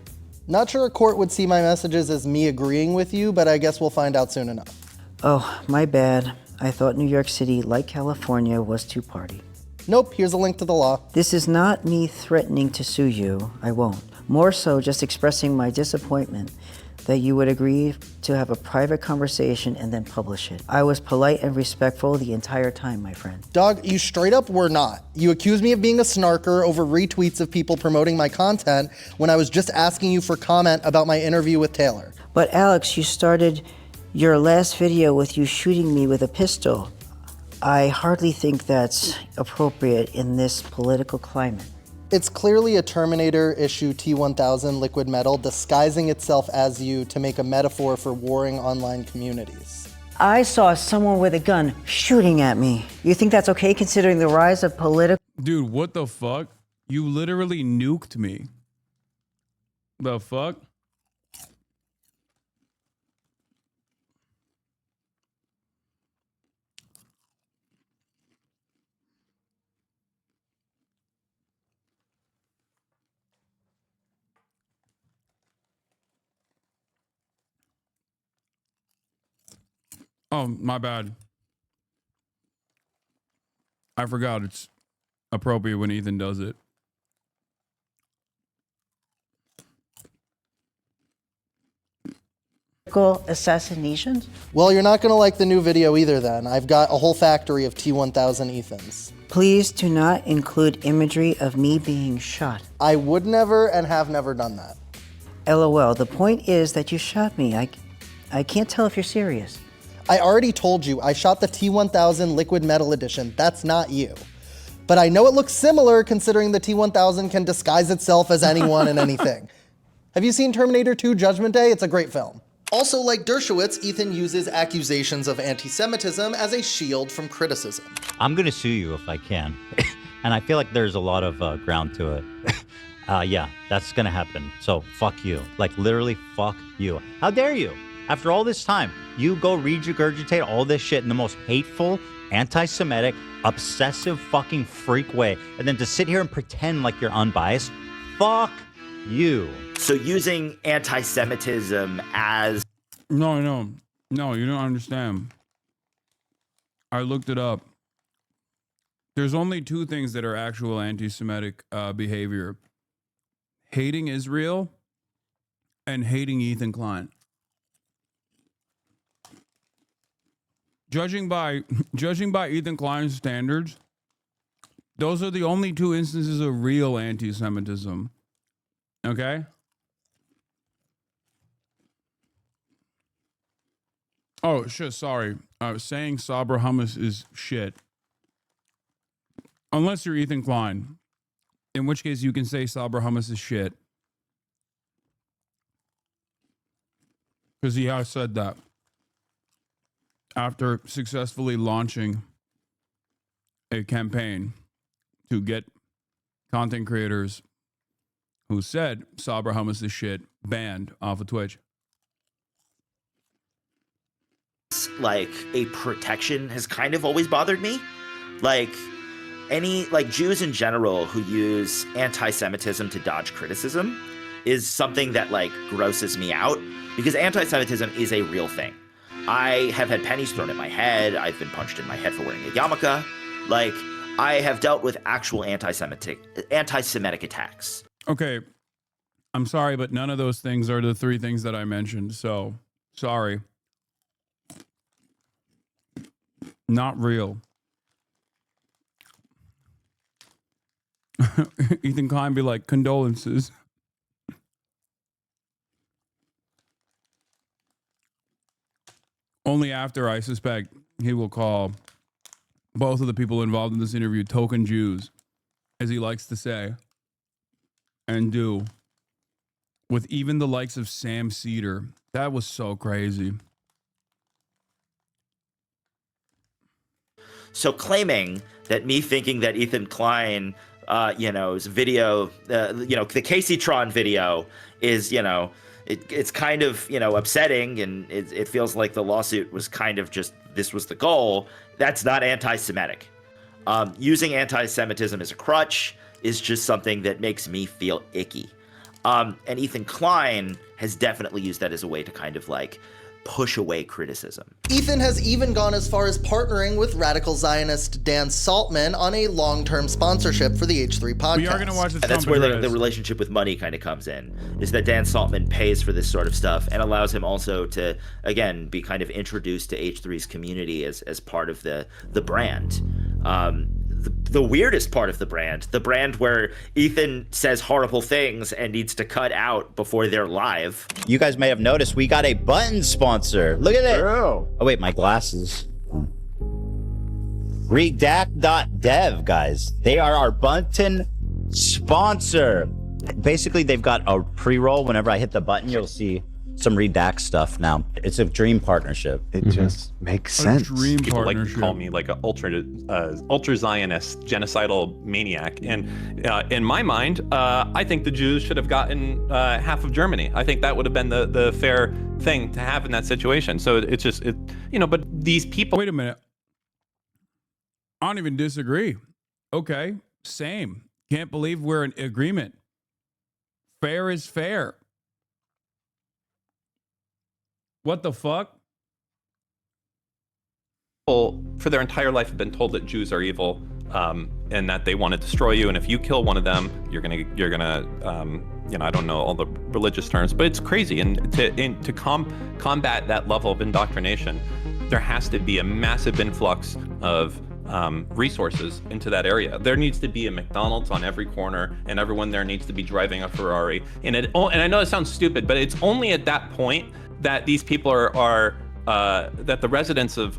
Not sure a court would see my messages as me agreeing with you, but I guess we'll find out soon enough.
Oh, my bad. I thought New York City, like California, was two-party.
Nope, here's a link to the law.
This is not me threatening to sue you. I won't. More so just expressing my disappointment that you would agree to have a private conversation and then publish it. I was polite and respectful the entire time, my friend.
Dog, you straight up were not. You accused me of being a snarker over retweets of people promoting my content when I was just asking you for comment about my interview with Taylor.
But Alex, you started your last video with you shooting me with a pistol. I hardly think that's appropriate in this political climate.
It's clearly a Terminator issue T-1000 liquid metal disguising itself as you to make a metaphor for warring online communities.
I saw someone with a gun shooting at me. You think that's okay considering the rise of political...
Dude, what the fuck? You literally nuked me. The fuck? Oh, my bad. I forgot it's appropriate when Ethan does it.
Assassinations?
Well, you're not going to like the new video either then. I've got a whole factory of T-1000 Ethans.
Please do not include imagery of me being shot.
I would never and have never done that.
LOL, the point is that you shot me. I can't tell if you're serious.
I already told you, I shot the T-1000 Liquid Metal Edition. That's not you. But I know it looks similar considering the T-1000 can disguise itself as anyone and anything. Have you seen Terminator 2 Judgment Day? It's a great film. Also, like Dershowitz, Ethan uses accusations of anti-Semitism as a shield from criticism.
I'm gonna sue you if I can. And I feel like there's a lot of ground to it. Yeah, that's gonna happen. So fuck you. Like literally fuck you. How dare you? After all this time, you go regurgitate all this shit in the most hateful, anti-Semitic, obsessive fucking freak way. And then to sit here and pretend like you're unbiased, fuck you.
So using anti-Semitism as...
No, you don't understand. I looked it up. There's only two things that are actual anti-Semitic behavior. Hating Israel and hating Ethan Klein. Judging by Ethan Klein's standards, those are the only two instances of real anti-Semitism. Okay? Oh, shit, sorry. I was saying Sabra hummus is shit. Unless you're Ethan Klein. In which case you can say Sabra hummus is shit. Because he has said that. After successfully launching a campaign to get content creators who said Sabra hummus is shit banned off of Twitch.
Like a protection has kind of always bothered me. Like Jews in general who use anti-Semitism to dodge criticism is something that like grosses me out because anti-Semitism is a real thing. I have had pennies thrown at my head. I've been punched in my head for wearing a yarmulke. Like I have dealt with actual anti-Semitic attacks.
Okay. I'm sorry, but none of those things are the three things that I mentioned. So sorry. Not real. Ethan Klein be like, condolences. Only after, I suspect, he will call both of the people involved in this interview token Jews, as he likes to say, and do, with even the likes of Sam Cedar. That was so crazy.
So claiming that me thinking that Ethan Klein, his video, the Casey Tron video is, it's kind of, upsetting and it feels like the lawsuit was kind of just, this was the goal. That's not anti-Semitic. Using anti-Semitism as a crutch is just something that makes me feel icky. And Ethan Klein has definitely used that as a way to kind of like push away criticism.
Ethan has even gone as far as partnering with radical Zionist Dan Saltman on a long-term sponsorship for the H3 podcast.
We are going to watch this.
That's where the relationship with money kind of comes in, is that Dan Saltman pays for this sort of stuff and allows him also to, again, be kind of introduced to H3's community as part of the brand. The weirdest part of the brand where Ethan says horrible things and needs to cut out before they're live.
You guys may have noticed we got a button sponsor. Look at it. Oh wait, my glasses. Redact.dev, guys. They are our button sponsor. Basically, they've got a pre-roll. Whenever I hit the button, you'll see some Redact stuff now. It's a dream partnership.
It just makes sense.
Dream
People like to
partnership.
call me like an ultra Zionist, genocidal maniac, and in my mind, I think the Jews should have gotten half of Germany. I think that would have been the fair thing to have in that situation. So it's just but these people.
Wait a minute. I don't even disagree. Okay, same. Can't believe we're in agreement. Fair is fair. What the fuck?
people for their entire life have been told that Jews are evil, and that they want to destroy you. And if you kill one of them, you're gonna, I don't know all the religious terms, but it's crazy. And to combat that level of indoctrination, there has to be a massive influx of resources into that area. There needs to be a McDonald's on every corner, and everyone there needs to be driving a Ferrari. And I know it sounds stupid, but it's only at that point that these people are that the residents of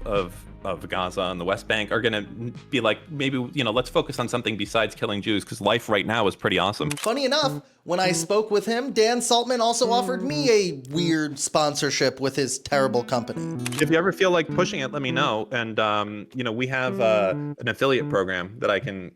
Gaza and the West Bank are going to be like, maybe, let's focus on something besides killing Jews, because life right now is pretty awesome.
Funny enough, when I spoke with him, Dan Saltman also offered me a weird sponsorship with his terrible company.
If you ever feel like pushing it, let me know. And, we have an affiliate program that I can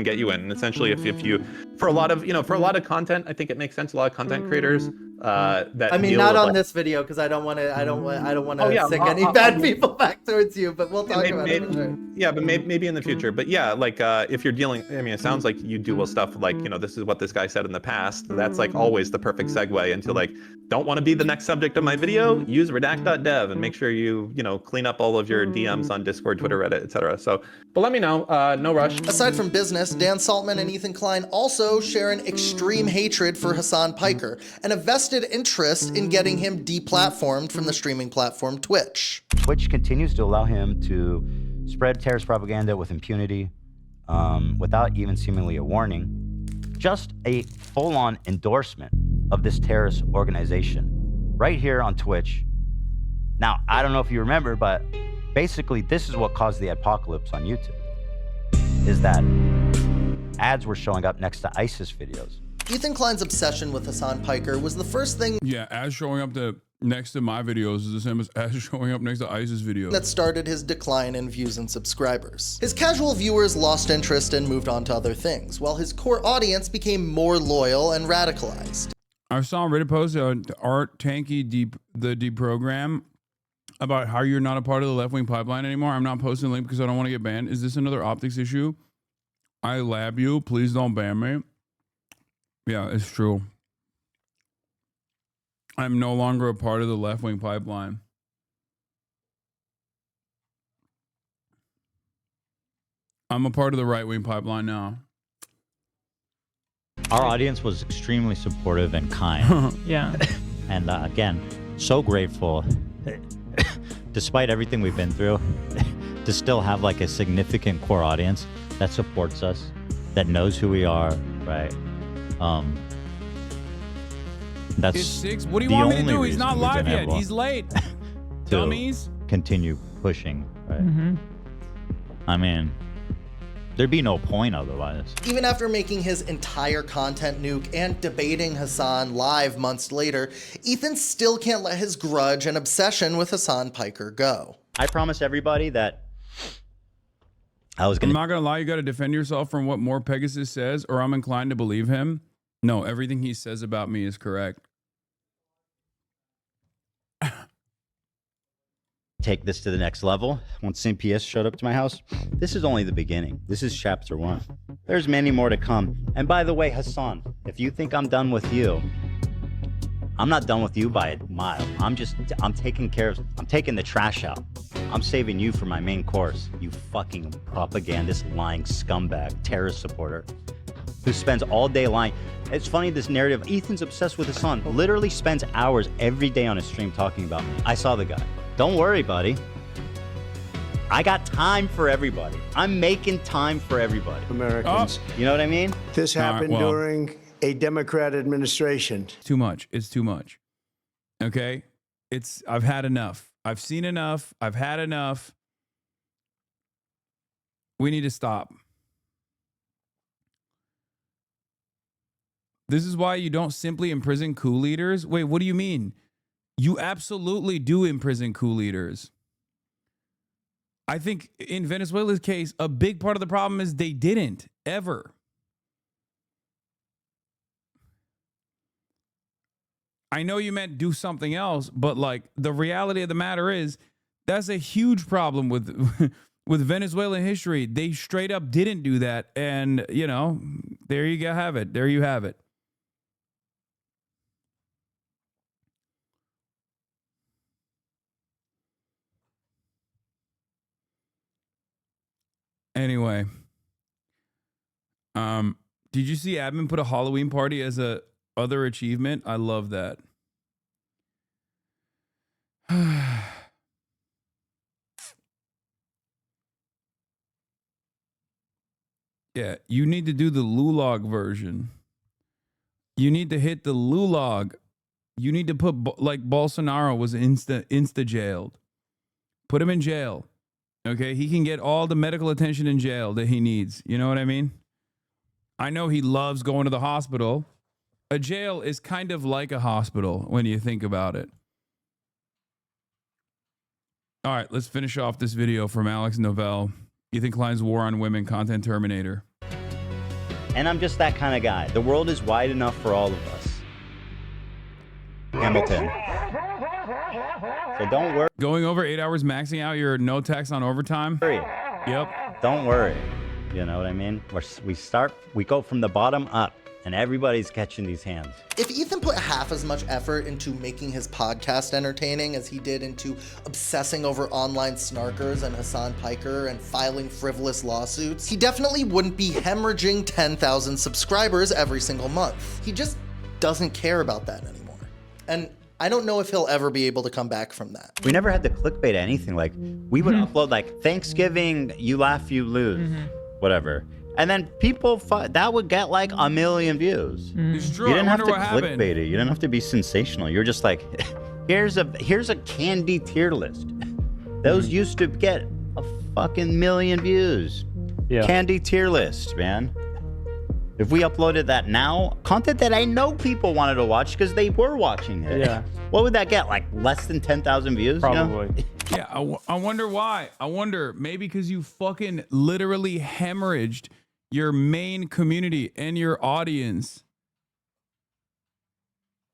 get you in. And essentially, if you, for a lot of content, I think it makes sense. A lot of content creators that
I mean,
deal
not
with,
on
like,
this video, because I don't want to sink any bad people back towards you, but we'll talk about it. Sure.
Yeah, but maybe in the future. But yeah, like if you're dealing, I mean, it sounds like you do stuff like, this is what this guy said in the past. That's like always the perfect segue into like, don't want to be the next subject of my video? Use redact.dev and make sure you clean up all of your DMs on Discord, Twitter, Reddit, etc. So, but let me know. No rush.
Aside from business, Dan Saltman and Ethan Klein also share an extreme hatred for Hasan Piker and a vested interest in getting him deplatformed from the streaming platform Twitch.
Twitch continues to allow him to spread terrorist propaganda with impunity, without even seemingly a warning. Just a full-on endorsement of this terrorist organization right here on Twitch. Now, I don't know if you remember, but basically this is what caused the apocalypse on YouTube, is that ads were showing up next to ISIS videos.
Ethan Klein's obsession with Hasan Piker was the first thing
ads showing up next to my videos is the same as ads showing up next to ISIS videos.
That started his decline in views and subscribers. His casual viewers lost interest and moved on to other things, while his core audience became more loyal and radicalized.
I saw a Reddit post on Art Tanky the deprogram about how you're not a part of the left-wing pipeline anymore. I'm not posting a link because I don't want to get banned. Is this another optics issue? I lab you. Please don't ban me. Yeah, it's true. I'm no longer a part of the left-wing pipeline. I'm a part of the right-wing pipeline now.
Our audience was extremely supportive and kind.
Yeah.
And again, so grateful, despite everything we've been through, to still have like a significant core audience that supports us, that knows who we are, right? That's
it's 6. What do you want me to do? He's not live yet. He's late. Dummies.
Continue pushing, right?
Mm-hmm.
I mean, there'd be no point otherwise.
Even after making his entire content nuke and debating Hasan live months later, Ethan still can't let his grudge and obsession with Hasan Piker go.
I promised everybody that I'm
not gonna lie, you gotta defend yourself from what More Pegasus says, or I'm inclined to believe him. No, everything he says about me is correct.
Take this to the next level. Once CPS showed up to my house, this is only the beginning. This is chapter 1. There's many more to come. And by the way, Hasan, if you think I'm done with you, I'm not done with you by a mile. I'm taking the trash out. I'm saving you for my main course, you fucking propagandist, lying scumbag, terrorist supporter, who spends all day lying. It's funny, this narrative, Ethan's obsessed with Hasan, literally spends hours every day on his stream talking about me. I saw the guy. Don't worry, buddy. I got time for everybody. I'm making time for everybody.
Americans.
You know what I mean?
This happened during a Democrat administration.
Too much. It's too much. Okay? I've had enough. I've seen enough. I've had enough. We need to stop. This is why you don't simply imprison coup leaders. Wait, what do you mean? You absolutely do imprison coup leaders. I think in Venezuela's case, a big part of the problem is they didn't ever. I know you meant do something else, but like the reality of the matter is that's a huge problem with with Venezuelan history. They straight up didn't do that. And, there you go, have it. There you have it. Anyway, did you see admin put a Halloween party as a other achievement? I love that. Yeah, you need to do the Lulog version. You need to hit the Lulog. You need to put, like Bolsonaro was insta jailed. Put him in jail. Okay, he can get all the medical attention in jail that he needs. You know what I mean? I know he loves going to the hospital. A jail is kind of like a hospital when you think about it. All right, let's finish off this video from Alex Novell. Ethan Klein's War on Women, Content Terminator.
And I'm just that kind of guy. The world is wide enough for all of us. Hamilton. So don't worry.
Going over 8 hours, maxing out your no tax on overtime? Yep.
Don't worry. You know what I mean? We go from the bottom up, and everybody's catching these hands.
If Ethan put half as much effort into making his podcast entertaining as he did into obsessing over online snarkers and Hasan Piker and filing frivolous lawsuits, he definitely wouldn't be hemorrhaging 10,000 subscribers every single month. He just doesn't care about that anymore. And I don't know if he'll ever be able to come back from that.
We never had to clickbait anything. Like, we would upload, like, Thanksgiving, you laugh, you lose, whatever. And then people, that would get like 1 million views.
It's true.
You didn't
I
have
wonder
to
what
clickbait
happened.
it. You didn't have to be sensational. You're just like, here's a candy tier list. Those used to get a fucking 1 million views.
Yeah.
Candy tier list, man. If we uploaded that now, content that I know people wanted to watch because they were watching it.
Yeah.
What would that get? Like less than 10,000 views?
Probably.
You know?
Yeah, I wonder why. I wonder, maybe because you fucking literally hemorrhaged your main community and your audience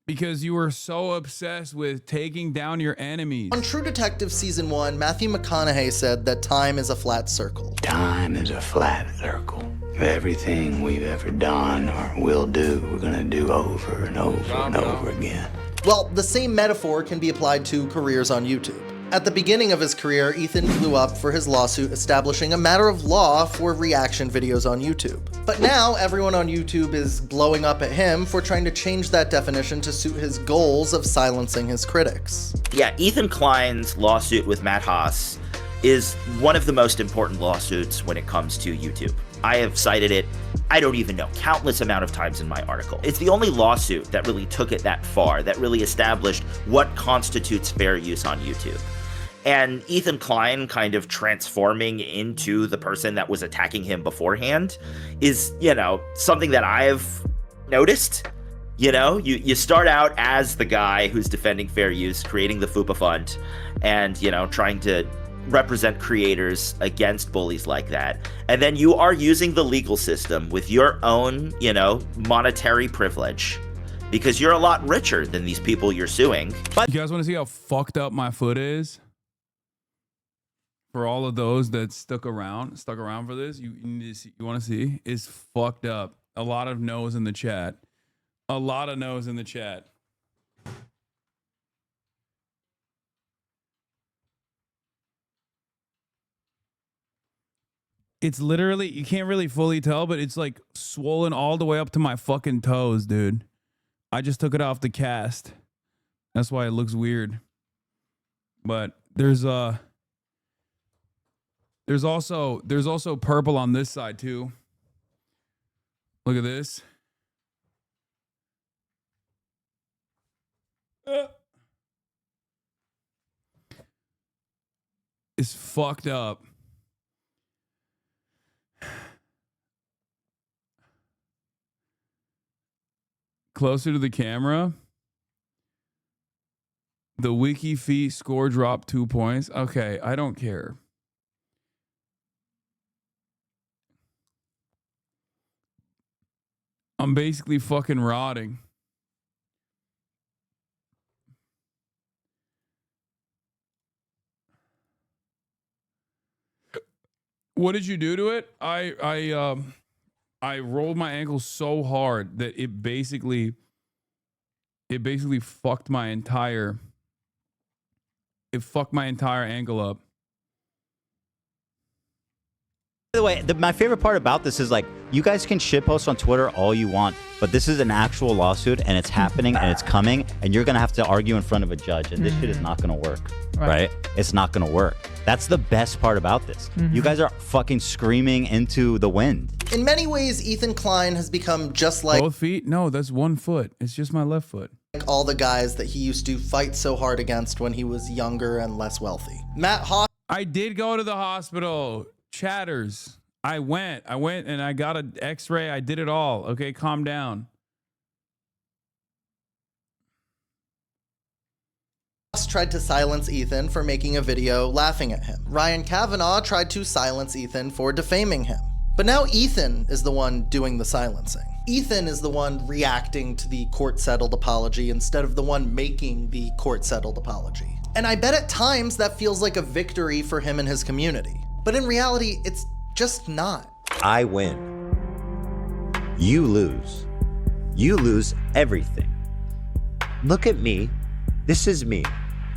because you were so obsessed with taking down your enemies.
On True Detective Season 1, Matthew McConaughey said that time is a flat circle.
Time is a flat circle. Everything we've ever done or will do, we're gonna do over and over and over again.
Well, the same metaphor can be applied to careers on YouTube. At the beginning of his career, Ethan blew up for his lawsuit establishing a matter of law for reaction videos on YouTube. But now everyone on YouTube is blowing up at him for trying to change that definition to suit his goals of silencing his critics.
Yeah, Ethan Klein's lawsuit with Matt Haas is one of the most important lawsuits when it comes to YouTube. I have cited it, I don't even know, countless amount of times in my article. It's the only lawsuit that really took it that far, that really established what constitutes fair use on YouTube. And Ethan Klein kind of transforming into the person that was attacking him beforehand is, you know, something that I've noticed. You know, you start out as the guy who's defending fair use, creating the FUPA fund, and, you know, trying to represent creators against bullies like that. And then you are using the legal system with your own, you know, monetary privilege because you're a lot richer than these people you're suing.
You guys want to see how fucked up my foot is? For all of those that stuck around for this, you need to see, you want to see, is fucked up. A lot of no's in the chat. A lot of no's in the chat. It's literally, you can't really fully tell, but it's like swollen all the way up to my fucking toes, dude. I just took it off the cast. That's why it looks weird. But there's also purple on this side too. Look at this. It's fucked up. Closer to the camera. The wiki feet score dropped 2 points. Okay, I don't care. I'm basically fucking rotting. What did you do to it? I rolled my ankle so hard that it basically fucked my entire ankle up.
the way, my favorite part about this is like, you guys can shitpost on Twitter all you want, but this is an actual lawsuit and it's happening and it's coming and you're going to have to argue in front of a judge and this shit is not going to work, right? It's not going to work. That's the best part about this. You guys are fucking screaming into the wind.
In many ways, Ethan Klein has become just like
Both feet? No, that's 1 foot. It's just my left foot.
all the guys that he used to fight so hard against when he was younger and less wealthy. Matt Haas.
I did go to the hospital. Chatters. I went and I got an x-ray. I did it all. Okay, calm down.
Tried to silence Ethan for making a video laughing at him. Ryan Kavanaugh tried to silence Ethan for defaming him. But now Ethan is the one doing the silencing. Ethan is the one reacting to the court-settled apology instead of the one making the court-settled apology. And I bet at times that feels like a victory for him and his community. But in reality, it's just not.
I win. You lose. You lose everything. Look at me. This is me.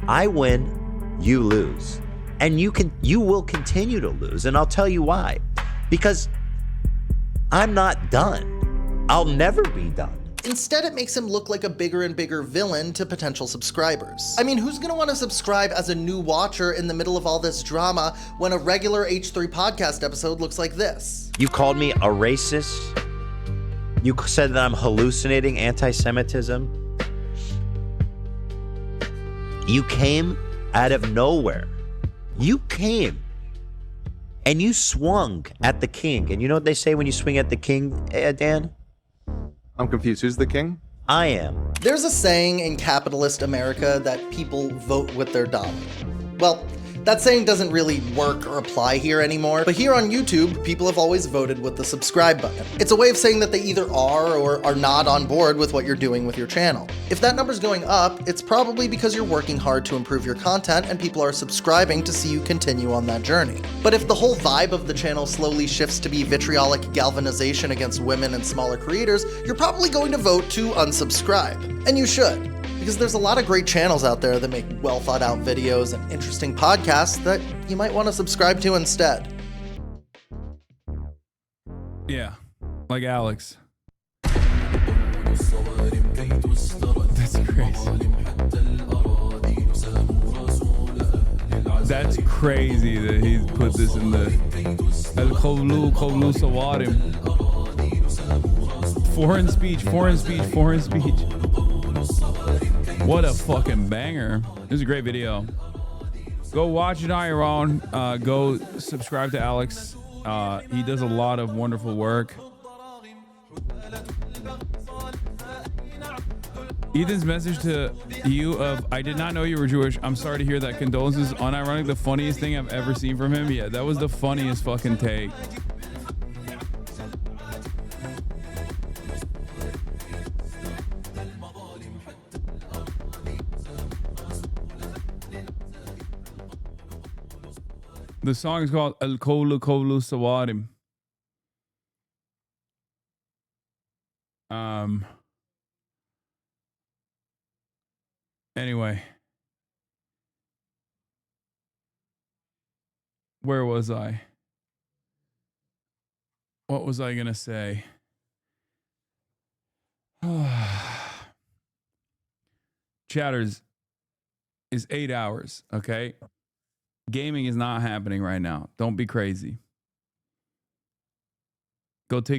I win, you lose. And you will continue to lose, and I'll tell you why. Because I'm not done. I'll never be done.
Instead, it makes him look like a bigger and bigger villain to potential subscribers. I mean, who's gonna wanna subscribe as a new watcher in the middle of all this drama when a regular H3 podcast episode looks like this?
You called me a racist. You said that I'm hallucinating anti-Semitism. You came out of nowhere. You came and you swung at the king. And you know what they say when you swing at the king, Dan?
I'm confused. Who's the king?
I am.
There's a saying in capitalist America that people vote with their dollar. Well, that saying doesn't really work or apply here anymore, but here on YouTube, people have always voted with the subscribe button. It's a way of saying that they either are or are not on board with what you're doing with your channel. If that number's going up, it's probably because you're working hard to improve your content and people are subscribing to see you continue on that journey. But if the whole vibe of the channel slowly shifts to be vitriolic galvanization against women and smaller creators, you're probably going to vote to unsubscribe. And you should. Because there's a lot of great channels out there that make well thought out videos and interesting podcasts that you might want to subscribe to instead.
Yeah, like Alex. That's crazy. That's crazy that he put this in the El Kolu Sawarim. Foreign speech. What a fucking banger. This is a great video. Go watch it on your own. Go subscribe to Alex. He does a lot of wonderful work. Ethan's message to you of, I did not know you were Jewish. I'm sorry to hear that. Condolences. Unironic, the funniest thing I've ever seen from him. Yeah, that was the funniest fucking take. The song is called El Kolu Sawarim. Anyway. Where was I? What was I gonna say? Chatters is 8 hours, okay? Gaming is not happening right now. Don't be crazy. Go take